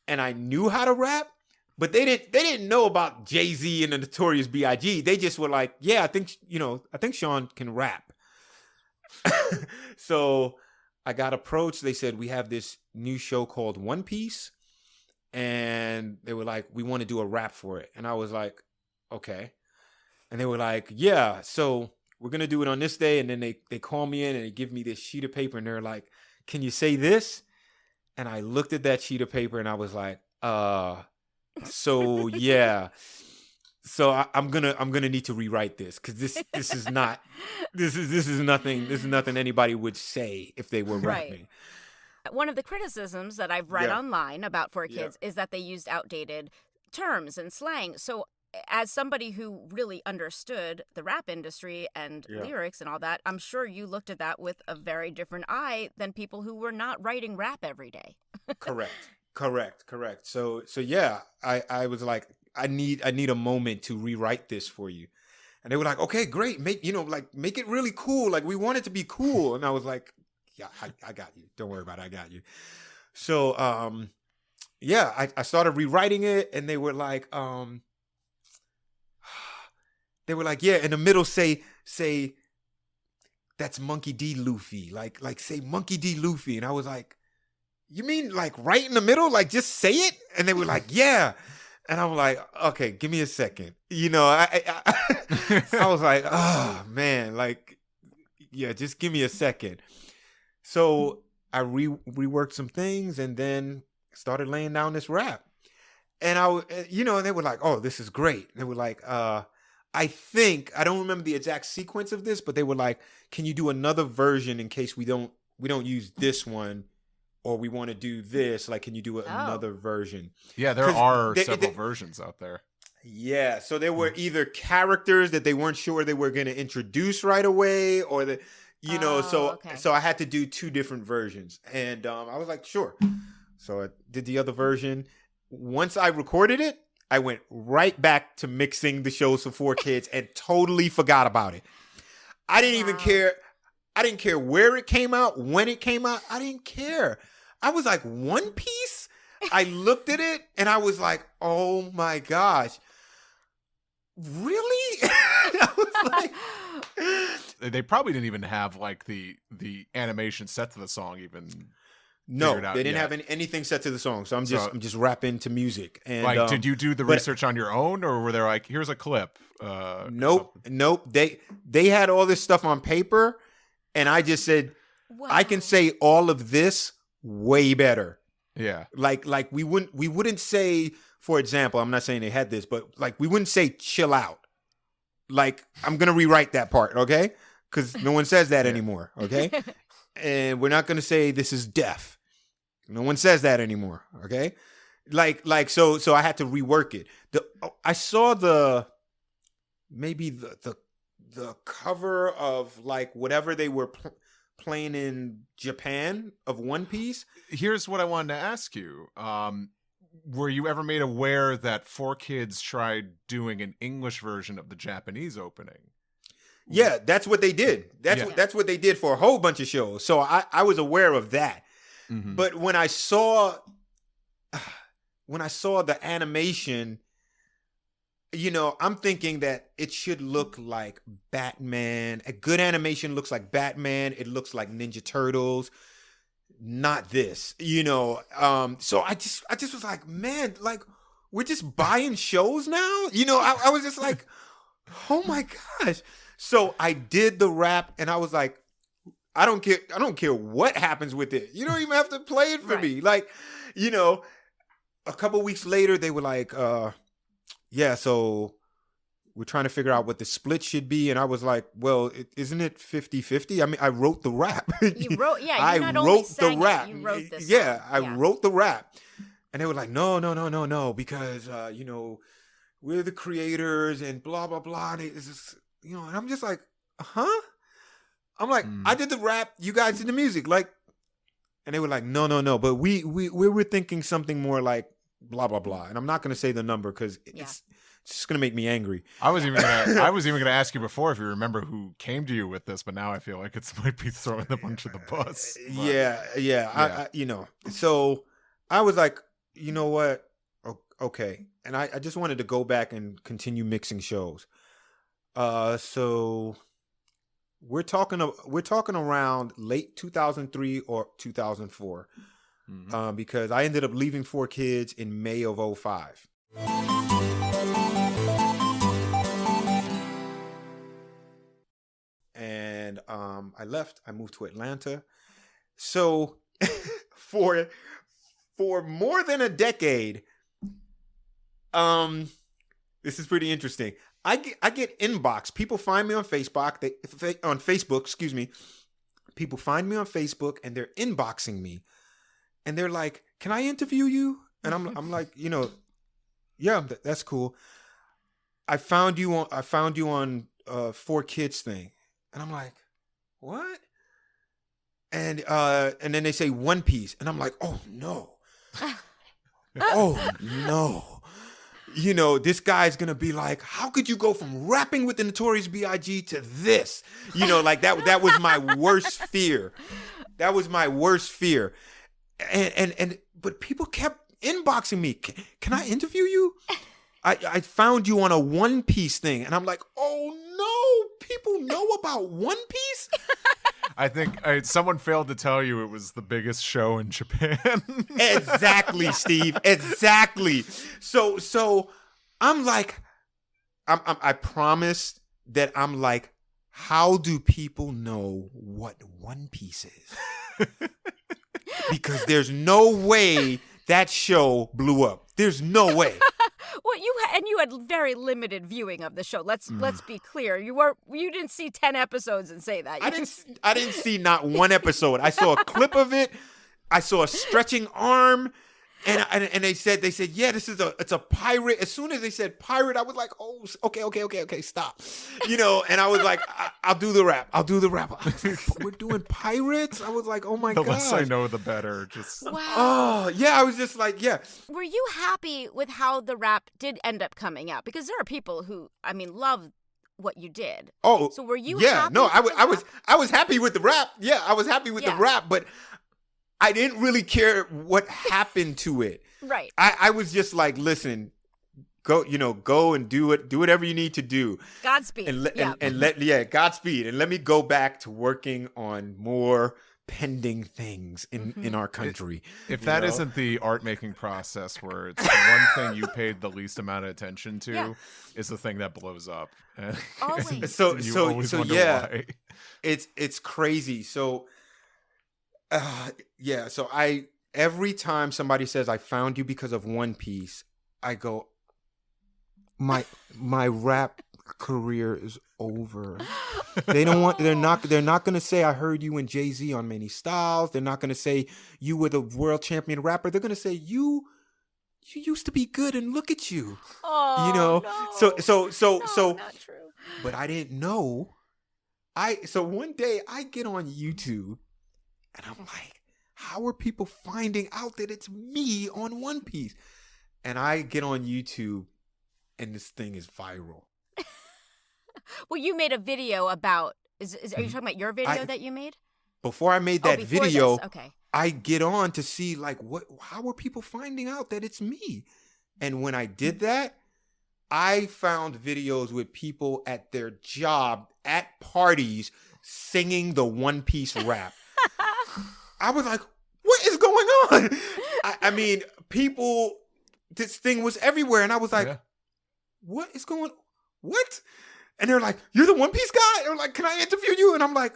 and I knew how to rap, but they didn't know about Jay-Z and the Notorious B.I.G. They just were like, yeah, I think Shawn can rap. So I got approached. They said, we have this new show called One Piece. And they were like, we want to do a rap for it. And I was like, okay. And they were like, yeah, so we're going to do it on this day. And then they call me in and they give me this sheet of paper. And they're like, can you say this? And I looked at that sheet of paper and I was like, so yeah. So I'm gonna need to rewrite this because this is not this is nothing anybody would say if they were rapping. One of the criticisms that I've read online about 4Kids is that they used outdated terms and slang. So as somebody who really understood the rap industry and lyrics and all that, I'm sure you looked at that with a very different eye than people who were not writing rap every day. Correct. So yeah, I was like, I need a moment to rewrite this for you. And they were like, okay, great. Make it really cool. Like, we want it to be cool. And I was like, yeah, I got you. Don't worry about it. I got you. So, I started rewriting it, and they were like, yeah, in the middle, say, that's Monkey D. Luffy. Like say Monkey D. Luffy. And I was like, you mean like right in the middle? Like, just say it? And they were like, yeah. And I'm like, okay, give me a second. I was like, oh man, like, yeah, just give me a second. So I reworked some things and then started laying down this rap. And and they were like, oh, this is great. And they were like, I don't remember the exact sequence of this, but they were like, can you do another version in case we don't use this one, or we want to do this? Like, can you do another version? Yeah, there are several versions out there. Yeah, so there were either characters that they weren't sure they were going to introduce right away, or so I had to do two different versions. And I was like, sure. So I did the other version. Once I recorded it, I went right back to mixing the shows for 4Kids and totally forgot about it. I didn't even care. I didn't care where it came out, when it came out. I didn't care. I was like, One Piece? I looked at it and I was like, oh my gosh. Really? I was like, they probably didn't even have like the animation set to the song even. No, they didn't have anything set to the song. So I'm just rapping to music. And like, did you do the research on your own, or were they like, here's a clip? Nope. They had all this stuff on paper, and I just said, wow, I can say all of this way better. Yeah. Like we wouldn't say, for example, I'm not saying they had this, but like we wouldn't say chill out. Like, I'm gonna rewrite that part, okay? Because no one says that anymore, okay? And we're not gonna say this is deaf. No one says that anymore, okay? So I had to rework it. I saw the cover of like whatever they were playing in Japan of One Piece. Here's what I wanted to ask you. Were you ever made aware that 4Kids tried doing an English version of the Japanese opening? Yeah, that's what they did. That's what they did for a whole bunch of shows. So I was aware of that. Mm-hmm. But when I saw when I saw the animation, you know, I'm thinking that it should look like Batman. A good animation looks like Batman. It looks like Ninja Turtles. Not this, you know. So I just was like, man, like we're just buying shows now. You know, I was just like, oh my gosh. So I did the rap, and I was like, I don't care what happens with it. You don't even have to play it for me. Like, you know, a couple weeks later, they were like, yeah, so we're trying to figure out what the split should be. And I was like, well, isn't it 50-50? I mean, I wrote the rap. You wrote, yeah, I not only wrote sang the rap. you wrote this Yeah, song. I wrote the rap. And they were like, no, because, you know, we're the creators and blah, blah, blah. And it's just, you know, and I'm just like, huh? I'm like, I did the rap, you guys did the music. Like, and they were like, no, but we were thinking something more like blah, blah, blah. And I'm not going to say the number because it's just going to make me angry. I was even gonna ask you before if you remember who came to you with this, but now I feel like it might be throwing them under the bus. But, yeah. I, you know, so I was like, you know what? Okay. And I just wanted to go back and continue mixing shows. So we're talking around late 2003 or 2004, because I ended up leaving 4Kids in May of 2005. And I left. I moved to Atlanta. So for more than a decade, this is pretty interesting. I get inbox. People find me on Facebook. Excuse me. People find me on Facebook and they're inboxing me, and they're like, "Can I interview you?" And I'm like, you know, yeah, that's cool. I found you on 4Kids thing, and I'm like, what? And then they say One Piece, and I'm like, oh no, oh no. You know, this guy's going to be like, how could you go from rapping with the Notorious B.I.G. to this? You know, like that was my worst fear. That was my worst fear. But people kept inboxing me. Can I interview you? I found you on a One Piece thing. And I'm like, oh no, people know about One Piece? I think someone failed to tell you it was the biggest show in Japan. Exactly, Steve. Exactly. So I'm like, I promised that I'm like, how do people know what One Piece is? Because there's no way that show blew up. There's no way. Well, you had very limited viewing of the show. Let's be clear. You didn't see 10 episodes and say that. I didn't see not one episode. I saw a clip of it. I saw a stretching arm, and they said yeah, it's a pirate. As soon as they said pirate, I was like, oh, okay, stop. You know, and I was like, I'll do the rap. I was like, we're doing pirates. I was like, oh my god. The less I know, the better. Just wow. Oh yeah, I was just like, yeah. Were you happy with how the rap did end up coming out? Because there are people who, I mean, love what you did. Oh, so were you? Yeah, happy no, with I was happy with the rap. Yeah, I was happy with the rap, but I didn't really care what happened to it. Right. I was just like, listen, go and do it. Do whatever you need to do. Godspeed. Godspeed. And let me go back to working on more pending things in our country. If that isn't the art making process where it's the one thing you paid the least amount of attention to is the thing that blows up. Always. So why. It's crazy. So so every time somebody says I found you because of One Piece, I go, my rap career is over. They're not going to say I heard you and Jay-Z on Many Styles. They're not going to say you were the world champion rapper. They're going to say you used to be good and look at you. Oh, you know. No. So not true. But I didn't know. So one day I get on YouTube and I'm like, how are people finding out that it's me on One Piece? And I get on YouTube and this thing is viral. Well, you made a video about. Are you talking about your video that you made? Before I made that video, okay. I get on to see like how are people finding out that it's me? And when I did that, I found videos with people at their job at parties singing the One Piece rap. I was like, what is going on? I mean, people, this thing was everywhere. And I was like, what is going on? What? And they're like, you're the One Piece guy? And they're like, can I interview you? And I'm like,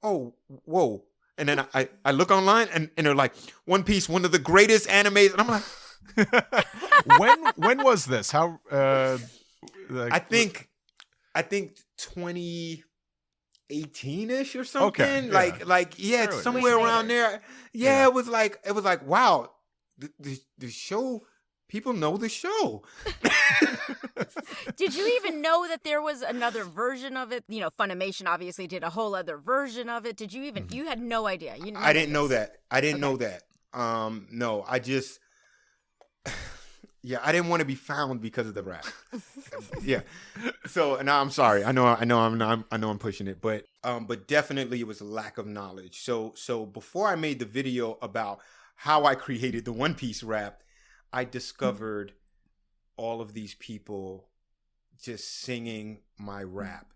oh, whoa. And then I look online and they're like, One Piece, one of the greatest animes. And I'm like, when was this? How? I think 2018-ish or something. Okay, yeah, it's somewhere around there. Yeah, it was like wow, the show. People know the show. Did you even know that there was another version of it? You know, Funimation obviously did a whole other version of it. Did you even? You had no idea. I didn't know that. I didn't know that. No, I just. Yeah, I didn't want to be found because of the rap. Yeah. So now I'm sorry. I know I'm pushing it, but definitely it was a lack of knowledge. So before I made the video about how I created the One Piece rap, I discovered all of these people just singing my rap.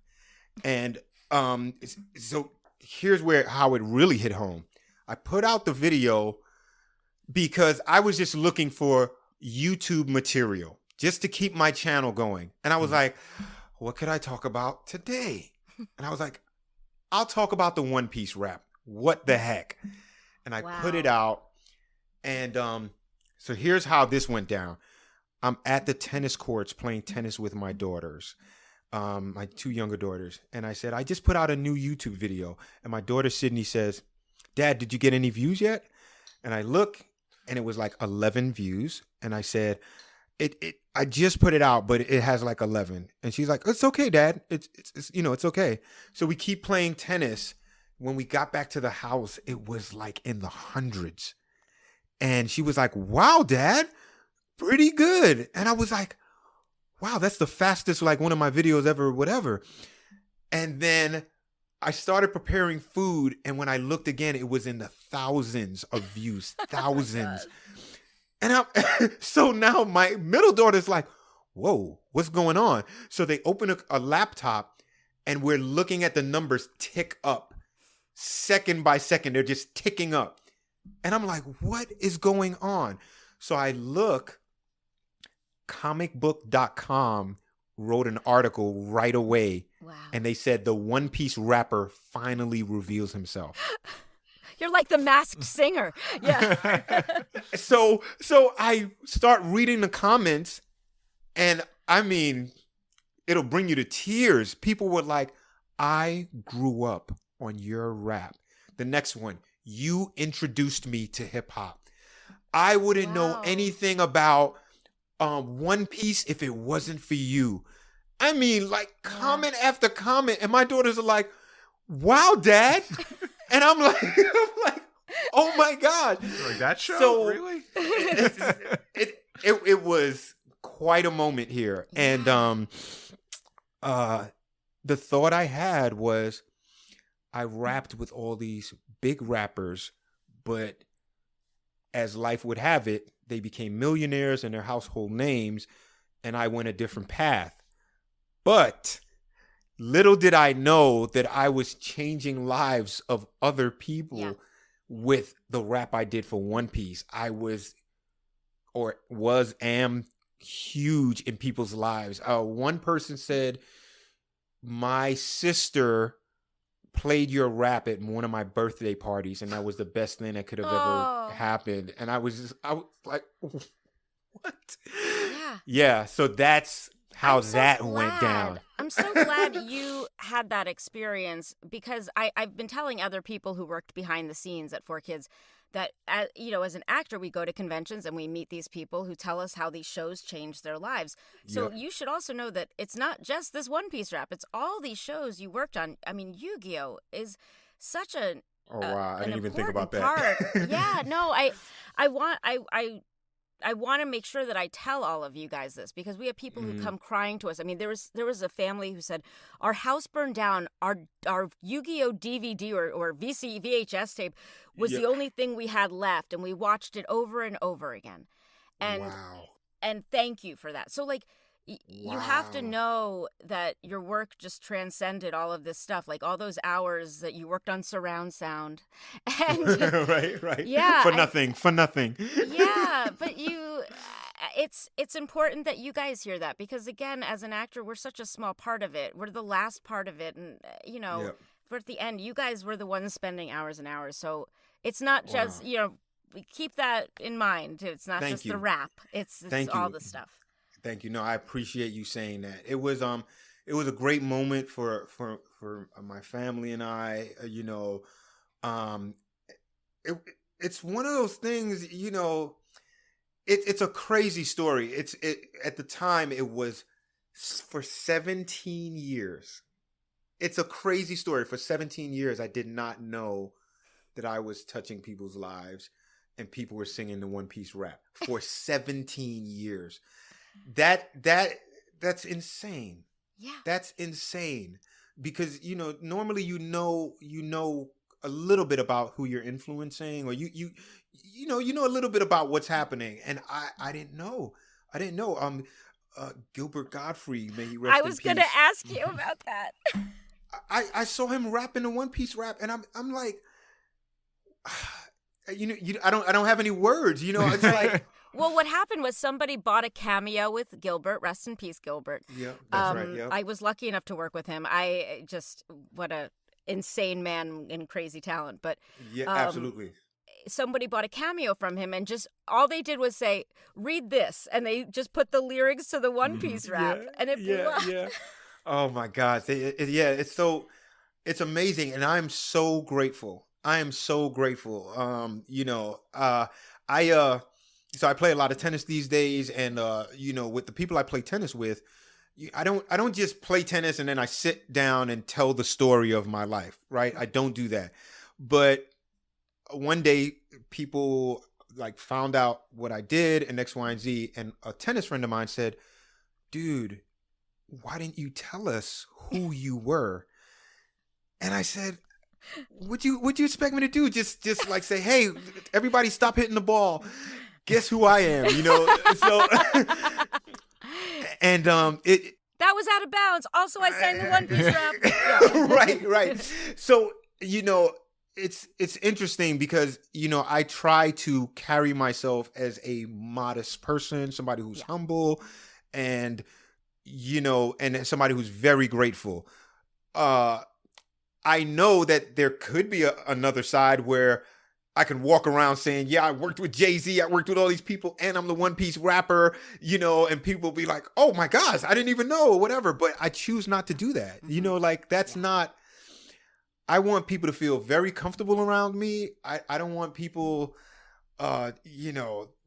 And so here's how it really hit home. I put out the video because I was just looking for YouTube material just to keep my channel going. And I was like, what could I talk about today? And I was like, I'll talk about the One Piece rap. What the heck? And I put it out. And so here's how this went down. I'm at the tennis courts playing tennis with my daughters, my two younger daughters. And I said, I just put out a new YouTube video. And my daughter Sydney says, Dad, did you get any views yet? And I look, and it was like 11 views. And I said, I just put it out, but it has like 11. And she's like, it's okay, Dad. It's it's okay. So we keep playing tennis. When we got back to the house, it was like in the hundreds. And she was like, wow, Dad, pretty good. And I was like, wow, that's the fastest, like one of my videos ever, whatever. And then I started preparing food. And when I looked again, it was in the thousands of views, thousands. And so now my middle daughter's like, whoa, what's going on? So they open a laptop and we're looking at the numbers tick up second by second. They're just ticking up. And I'm like, what is going on? So I look, comicbook.com wrote an article right away. Wow. And they said the One Piece rapper finally reveals himself. You're like the Masked Singer. Yeah. So I start reading the comments, and I mean, it'll bring you to tears. People were like, I grew up on your rap. The next one, you introduced me to hip hop. I wouldn't know anything about One Piece if it wasn't for you. I mean, like comment after comment, and my daughters are like, wow, Dad. And I'm like, oh my God. Like that show? So, really? It was quite a moment here. And the thought I had was I rapped with all these big rappers, but as life would have it, they became millionaires and their household names, and I went a different path. But little did I know that I was changing lives of other people with the rap I did for One Piece. I am huge in people's lives. One person said, my sister played your rap at one of my birthday parties, and that was the best thing that could have ever happened. And I was like, what? Yeah. So that's how went down. I'm so glad you had that experience, because I've been telling other people who worked behind the scenes at 4Kids that, as an actor, we go to conventions and we meet these people who tell us how these shows changed their lives. So you should also know that it's not just this One Piece rap. It's all these shows you worked on. I mean, Yu-Gi-Oh! Is such I didn't even think about that. Yeah, no, I want to make sure that I tell all of you guys this, because we have people who come crying to us. I mean, there was a family who said, our house burned down, our Yu-Gi-Oh DVD or VHS tape was the only thing we had left, and we watched it over and over again. And and thank you for that. So like, you have to know that your work just transcended all of this stuff, like all those hours that you worked on surround sound. And right. Yeah. For nothing. Yeah, but it's important that you guys hear that, because again, as an actor, we're such a small part of it. We're the last part of it, and but at the end, you guys were the ones spending hours and hours. So it's not just we keep that in mind. It's not just the rap. It's all the stuff. Thank you. No, I appreciate you saying that. It was a great moment for my family and I. It's one of those things. It's a crazy story. At the time it was for 17 years. It's a crazy story. For 17 years, I did not know that I was touching people's lives, and people were singing the One Piece rap for 17 years. That's insane. Yeah. That's insane, because normally you know a little bit about who you're influencing, or you know a little bit about what's happening, and I didn't know. Gilbert Godfrey, may he rest in peace. I was going to ask you about that. I saw him rapping the One Piece rap, and I'm like, I don't have any words. It's like. Well, what happened was somebody bought a cameo with Gilbert. Rest in peace, Gilbert. Yeah, that's right. Yeah. I was lucky enough to work with him. What a insane man and crazy talent. But yeah, absolutely. Somebody bought a cameo from him, and just all they did was say, "Read this," and they just put the lyrics to the One Piece rap, and it blew up. Yeah. Oh my gosh! It's amazing, and I'm so grateful. I am so grateful. So I play a lot of tennis these days, and with the people I play tennis with, I don't just play tennis and then I sit down and tell the story of my life, right? I don't do that. But one day, people found out what I did and X, Y, and Z, and a tennis friend of mine said, "Dude, why didn't you tell us who you were?" And I said, "Would you expect me to do? Just say, hey, everybody, stop hitting the ball. Guess who I am?" So and that was out of bounds. Also, I sang the One Piece rap. Right. So it's interesting because I try to carry myself as a modest person, somebody who's humble, and and somebody who's very grateful. I know that there could be another side where I can walk around saying, yeah, I worked with Jay-Z, I worked with all these people, and I'm the One Piece rapper, and people will be like, oh my gosh, I didn't even know, or whatever. But I choose not to do that. That's not, I want people to feel very comfortable around me. I don't want people,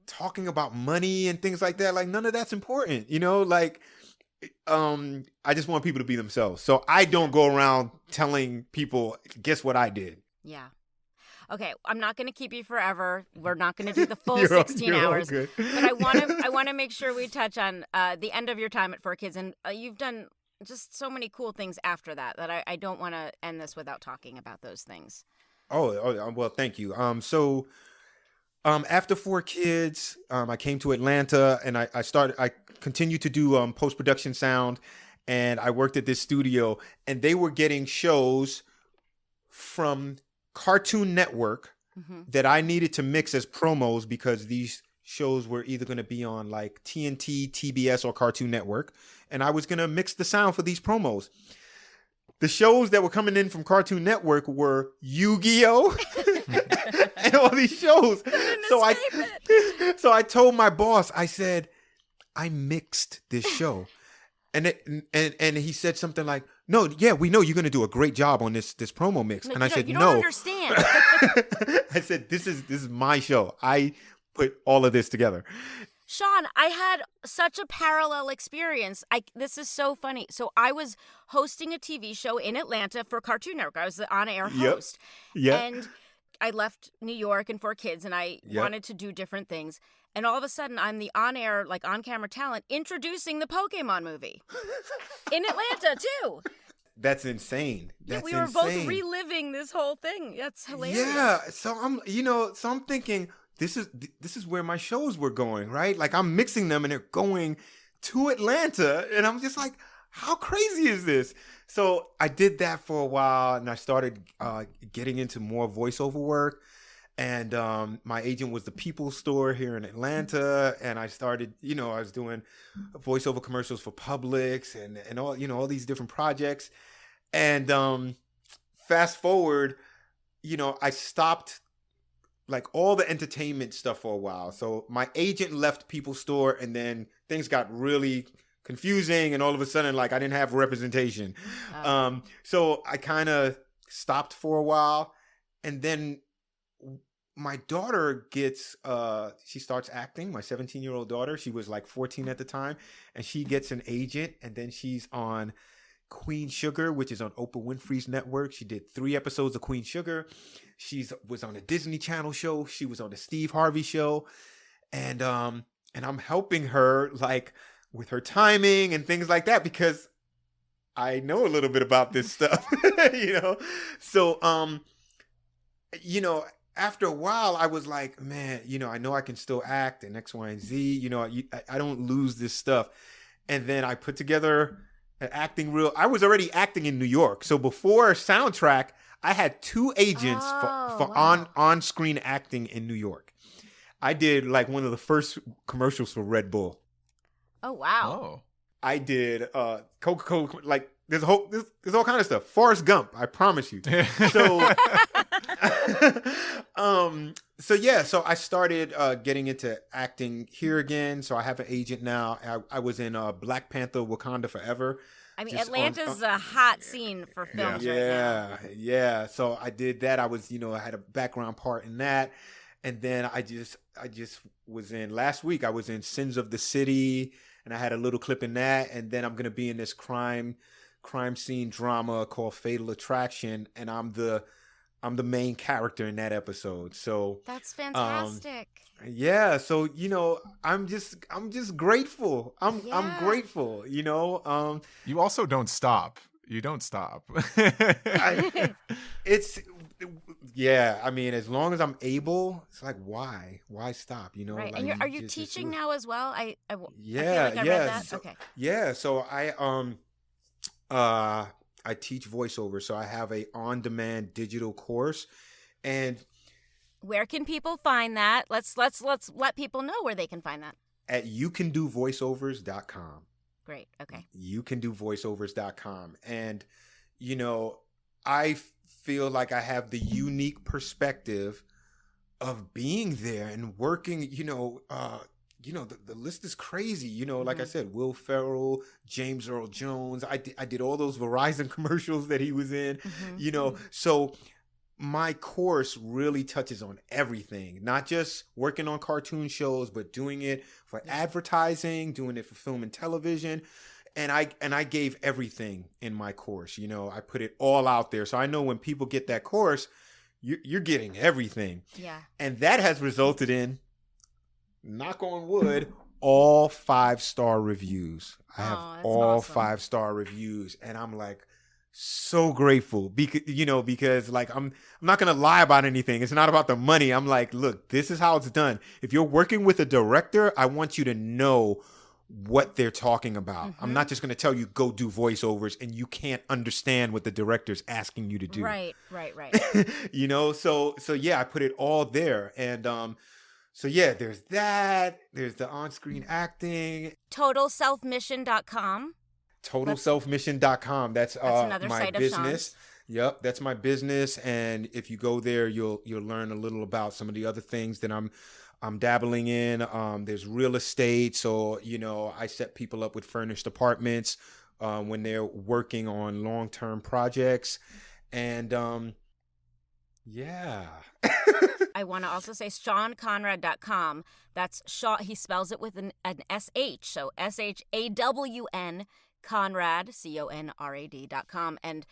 talking about money and things like that. Like, none of that's important, I just want people to be themselves. So I don't go around telling people, guess what I did. Yeah. Okay, I'm not going to keep you forever. We're not going to do the full 16 hours. But I want to make sure we touch on the end of your time at 4Kids, and you've done just so many cool things after that I don't want to end this without talking about those things. Oh well, thank you. So after 4Kids, I came to Atlanta, and I continued to do post-production sound, and I worked at this studio, and they were getting shows from Cartoon Network that I needed to mix as promos, because these shows were either going to be on TNT, TBS, or Cartoon Network, and I was going to mix the sound for these promos. The shows that were coming in from Cartoon Network were Yu-Gi-Oh! And all these shows. So I told my boss, I said, I mixed this show. And he said something like, "No, yeah, we know you're going to do a great job on this promo mix." And I said, "You "No, don't understand." I said, "This is my show. I put all of this together." Shawn, I had such a parallel experience. This is so funny. So I was hosting a TV show in Atlanta for Cartoon Network. I was the on-air host. Yeah. And I left New York and 4Kids, and I wanted to do different things. And all of a sudden, I'm the on-air, like on-camera talent introducing the Pokemon movie in Atlanta too. That's insane. Yeah, we were both reliving this whole thing. That's hilarious. Yeah, so I'm thinking this is where my shows were going, right? Like I'm mixing them and they're going to Atlanta, and I'm just like, how crazy is this? So I did that for a while, and I started getting into more voiceover work. And my agent was the People Store here in Atlanta, and I started, I was doing voiceover commercials for Publix and all, all these different projects. And fast forward, I stopped like all the entertainment stuff for a while. So my agent left People Store, and then things got really confusing, and all of a sudden, like I didn't have representation. So I kind of stopped for a while, and then my daughter she starts acting, my 17-year-old daughter. She was like 14 at the time, and she gets an agent, and then she's on Queen Sugar, which is on Oprah Winfrey's network. She did 3 episodes of Queen Sugar. She was on a Disney Channel show. She was on the Steve Harvey show. And I'm helping her like with her timing and things like that, because I know a little bit about this stuff, So, after a while, I was like, man, I know I can still act and X, Y, and Z. I don't lose this stuff. And then I put together an acting reel. I was already acting in New York. So before Soundtrack, I had 2 agents for on-screen acting in New York. I did like one of the first commercials for Red Bull. Oh, wow. Oh. I did Coca-Cola, like there's all kind of stuff. Forrest Gump, I promise you. So so I started getting into acting here again. So I have an agent now. I was in Black Panther: Wakanda Forever. I mean, Atlanta's a hot scene for films right now. Yeah. So I did that. I was, I had a background part in that. And then I just was in, last week I was in Sins of the City, and I had a little clip in that. And then I'm going to be in this crime scene drama called Fatal Attraction, and I'm the main character in that episode. So that's fantastic. Yeah, so I'm just grateful. I'm grateful. You also don't stop. You don't stop. I mean, as long as I'm able, it's like why stop? Right. Like, and are you teaching now as well? I feel like I read that. So, okay. Yeah, so I teach voiceover, so I have a on-demand digital course. And where can people find that? Let's let people know where they can find that. At youcandovoiceovers.com. Great. Okay. Youcandovoiceovers.com. And I feel like I have the unique perspective of being there and working, the list is crazy. Like I said, Will Ferrell, James Earl Jones. I did all those Verizon commercials that he was in, So my course really touches on everything, not just working on cartoon shows, but doing it for advertising, doing it for film and television. And I gave everything in my course. I put it all out there. So I know when people get that course, you're getting everything. Yeah. And that has resulted in, knock on wood, all 5-star reviews. I have all awesome. 5-star reviews, and I'm like so grateful because like I'm not gonna lie about anything. It's not about the money. I'm like, look, this is how it's done. If you're working with a director, I want you to know what they're talking about. I'm not just going to tell you go do voiceovers and you can't understand what the director's asking you to do. Right. So yeah, I put it all there. And so yeah, there's that. There's the on-screen acting. TotalSelfMission.com. TotalSelfMission.com. That's another my site business. Of Shawn's. Yep, that's my business. And if you go there, you'll learn a little about some of the other things that I'm dabbling in. There's real estate. So, I set people up with furnished apartments when they're working on long-term projects. And yeah. I want to also say ShawnConrad.com. That's Shawn. He spells it with an SH. So SHAWN Conrad, CONRAD.com. And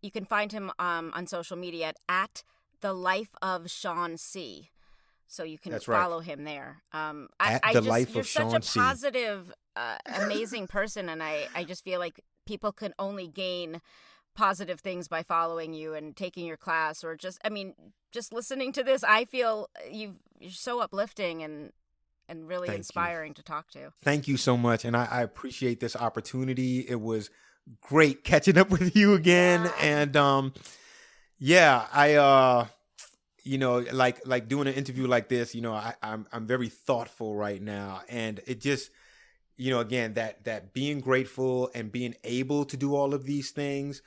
you can find him on social media at The Life of Shawn C. so you can That's right. follow him there. You're such a C. positive, amazing person, and I just feel like people can only gain positive things by following you and taking your class, or just listening to this. I feel you're so uplifting and really inspiring to talk to. Thank you so much, and I appreciate this opportunity. It was great catching up with you again, and I like doing an interview like this. I'm very thoughtful right now, and it just, again, that being grateful and being able to do all of these things,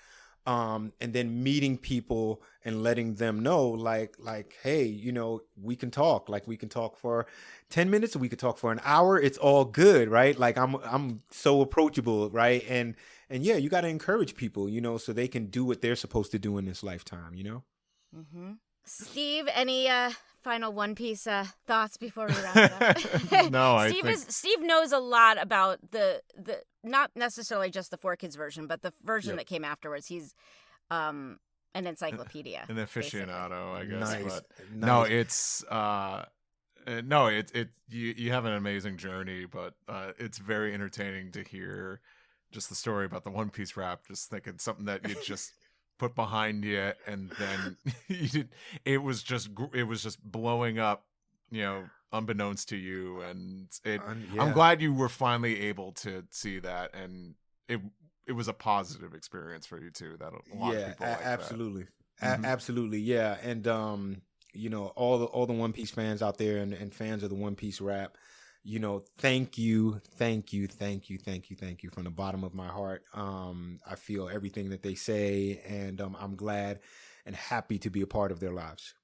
and then meeting people and letting them know, like, hey, we can talk. Like, we can talk for 10 minutes, or we could talk for an hour. It's all good, right? Like, I'm so approachable, right? And yeah, you got to encourage people, so they can do what they're supposed to do in this lifetime, Mm-hmm. Steve, any final One Piece thoughts before we wrap it up? No, Steve knows a lot about the not necessarily just the 4Kids version, but the version that came afterwards. He's an encyclopedia, an aficionado, I guess. Nice. But Nice. no, it's you have an amazing journey, but it's very entertaining to hear just the story about the One Piece rap. Just thinking something that you just put behind you, and then it was just blowing up, unbeknownst to you, and I'm glad you were finally able to see that, and it was a positive experience for you too. That a lot of people like absolutely. that. Mm-hmm. Absolutely, yeah. And all the One Piece fans out there, and fans of the One Piece rap, thank you from the bottom of my heart. I feel everything that they say, and I'm glad and happy to be a part of their lives.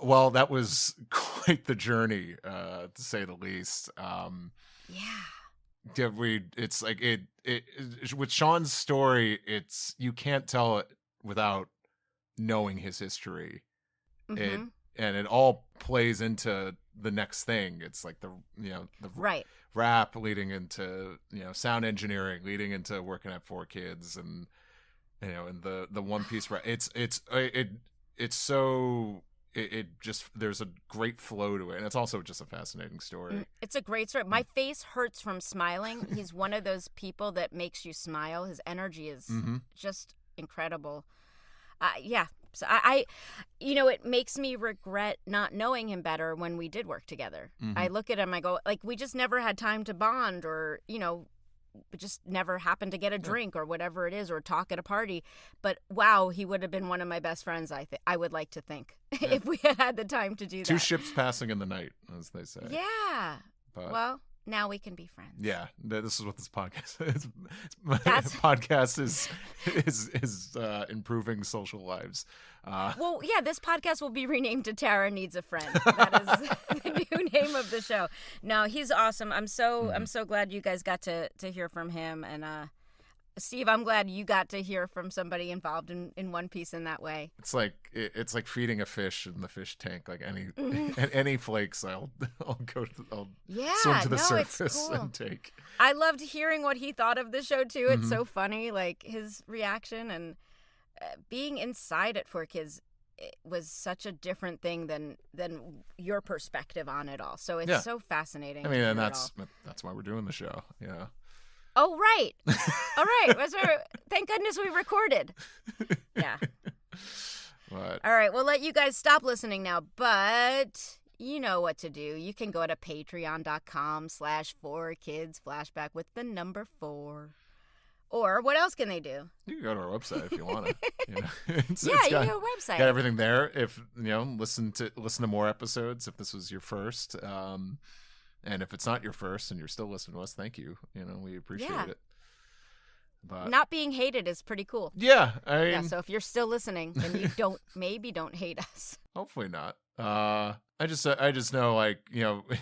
Well, that was quite the journey, to say the least. It's like it with Shawn's story, you can't tell it without knowing his history. Mm-hmm. It all plays into the next thing. It's like the rap leading into sound engineering, leading into working at 4Kids, and and the One Piece rap. It just, there's a great flow to it, and it's also just a fascinating story. It's a great story. My face hurts from smiling. He's one of those people that makes you smile. His energy is just incredible. So I it makes me regret not knowing him better when we did work together. Mm-hmm. I look at him, I go, like, we just never had time to bond, or, we just never happened to get a drink or whatever it is, or talk at a party. But wow, he would have been one of my best friends, I would like to think, if we had the time to do that. Two ships passing in the night, as they say. Yeah. But, well, now we can be friends. Yeah, this is what this podcast is. Podcast is improving social lives. Well, yeah, this podcast will be renamed to Tara Needs a Friend. That is the new name of the show. No, he's awesome. I'm so glad you guys got to hear from him, and Steve, I'm glad you got to hear from somebody involved in One Piece in that way. It's like feeding a fish in the fish tank. Like any flakes, I'll swim to the surface and take. I loved hearing what he thought of the show too. It's so funny, like his reaction, and being inside at 4Kids was such a different thing than your perspective on it all. So it's so fascinating. I mean, and that's why we're doing the show. Yeah. Oh, right. All right. Thank goodness we recorded. Yeah. What? All right. We'll let you guys stop listening now, but you know what to do. You can go to patreon.com/4kidsflashback with the number 4. Or what else can they do? You can go to our website if you want to. You can go to our website. Got everything there. If listen to more episodes. If this was your first, and if it's not your first and you're still listening to us, thank you. We appreciate it. But not being hated is pretty cool. Yeah, so if you're still listening, then you don't hate us. Hopefully not. I just know, like,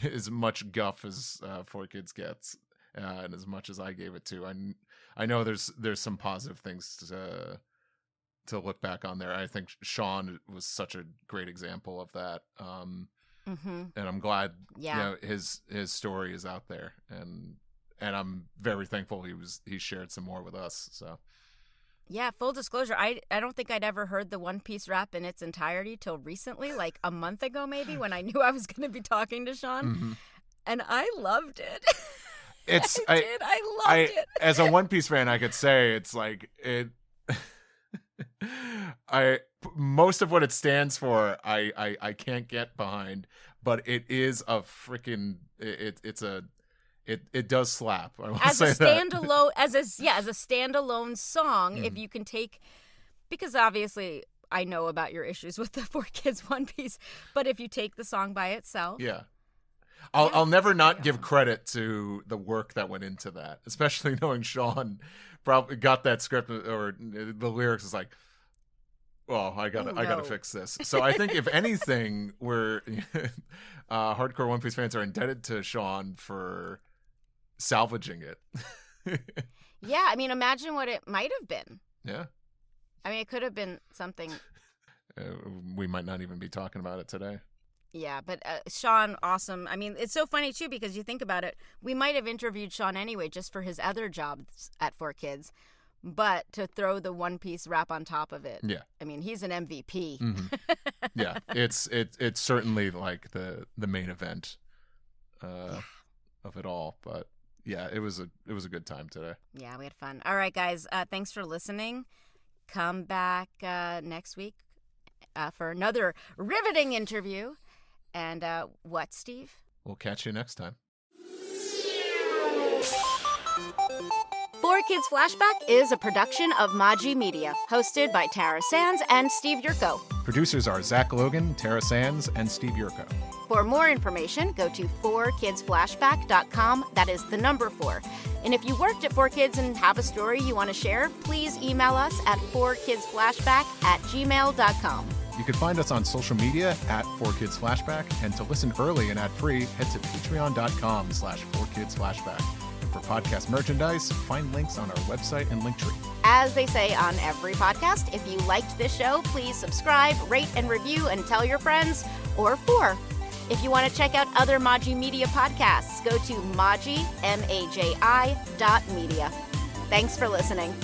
as much guff as 4Kids gets, and as much as I gave it to, I know there's some positive things to look back on there. I think Shawn was such a great example of that. And I'm glad his story is out there, and I'm very thankful he shared some more with us. So Yeah, full disclosure, I don't think I'd ever heard the One Piece rap in its entirety till recently, like a month ago maybe, when I knew I was going to be talking to Shawn. Mm-hmm. And I loved it. I loved it. As a One Piece fan, I could say it's like it. Most of what it stands for, I can't get behind, but it is a freaking it does slap. I want to say standalone, as a standalone song, if you can take, because obviously I know about your issues with the 4Kids One Piece, but if you take the song by itself, yeah. I'll never not give credit to the work that went into that, especially knowing Shawn probably got that script or the lyrics is like, well, I gotta fix this. So I think if anything, we're hardcore One Piece fans are indebted to Shawn for salvaging it. Yeah, I mean, imagine what it might have been. Yeah. I mean, it could have been something. We might not even be talking about it today. Yeah, but Shawn, awesome. I mean, it's so funny, too, because you think about it, we might have interviewed Shawn anyway just for his other jobs at 4Kids, but to throw the One Piece rap on top of it. Yeah. I mean, he's an MVP. Mm-hmm. Yeah, it's certainly like the main event of it all, but yeah, it was a good time today. Yeah, we had fun. All right, guys, thanks for listening. Come back next week for another riveting interview. And what, Steve? We'll catch you next time. 4Kids Flashback is a production of Maji Media, hosted by Tara Sands and Steve Yurko. Producers are Zach Logan, Tara Sands, and Steve Yurko. For more information, go to 4kidsflashback.com. That is the number 4. And if you worked at 4Kids and have a story you want to share, please email us at 4kidsflashback@gmail.com. You can find us on social media at 4Kids Flashback, and to listen early and ad-free, head to patreon.com/4kidsflashback. And for podcast merchandise, find links on our website and Linktree. As they say on every podcast, if you liked this show, please subscribe, rate and review, and tell your friends, or 4. If you want to check out other Maji Media podcasts, go to maji.media. Thanks for listening.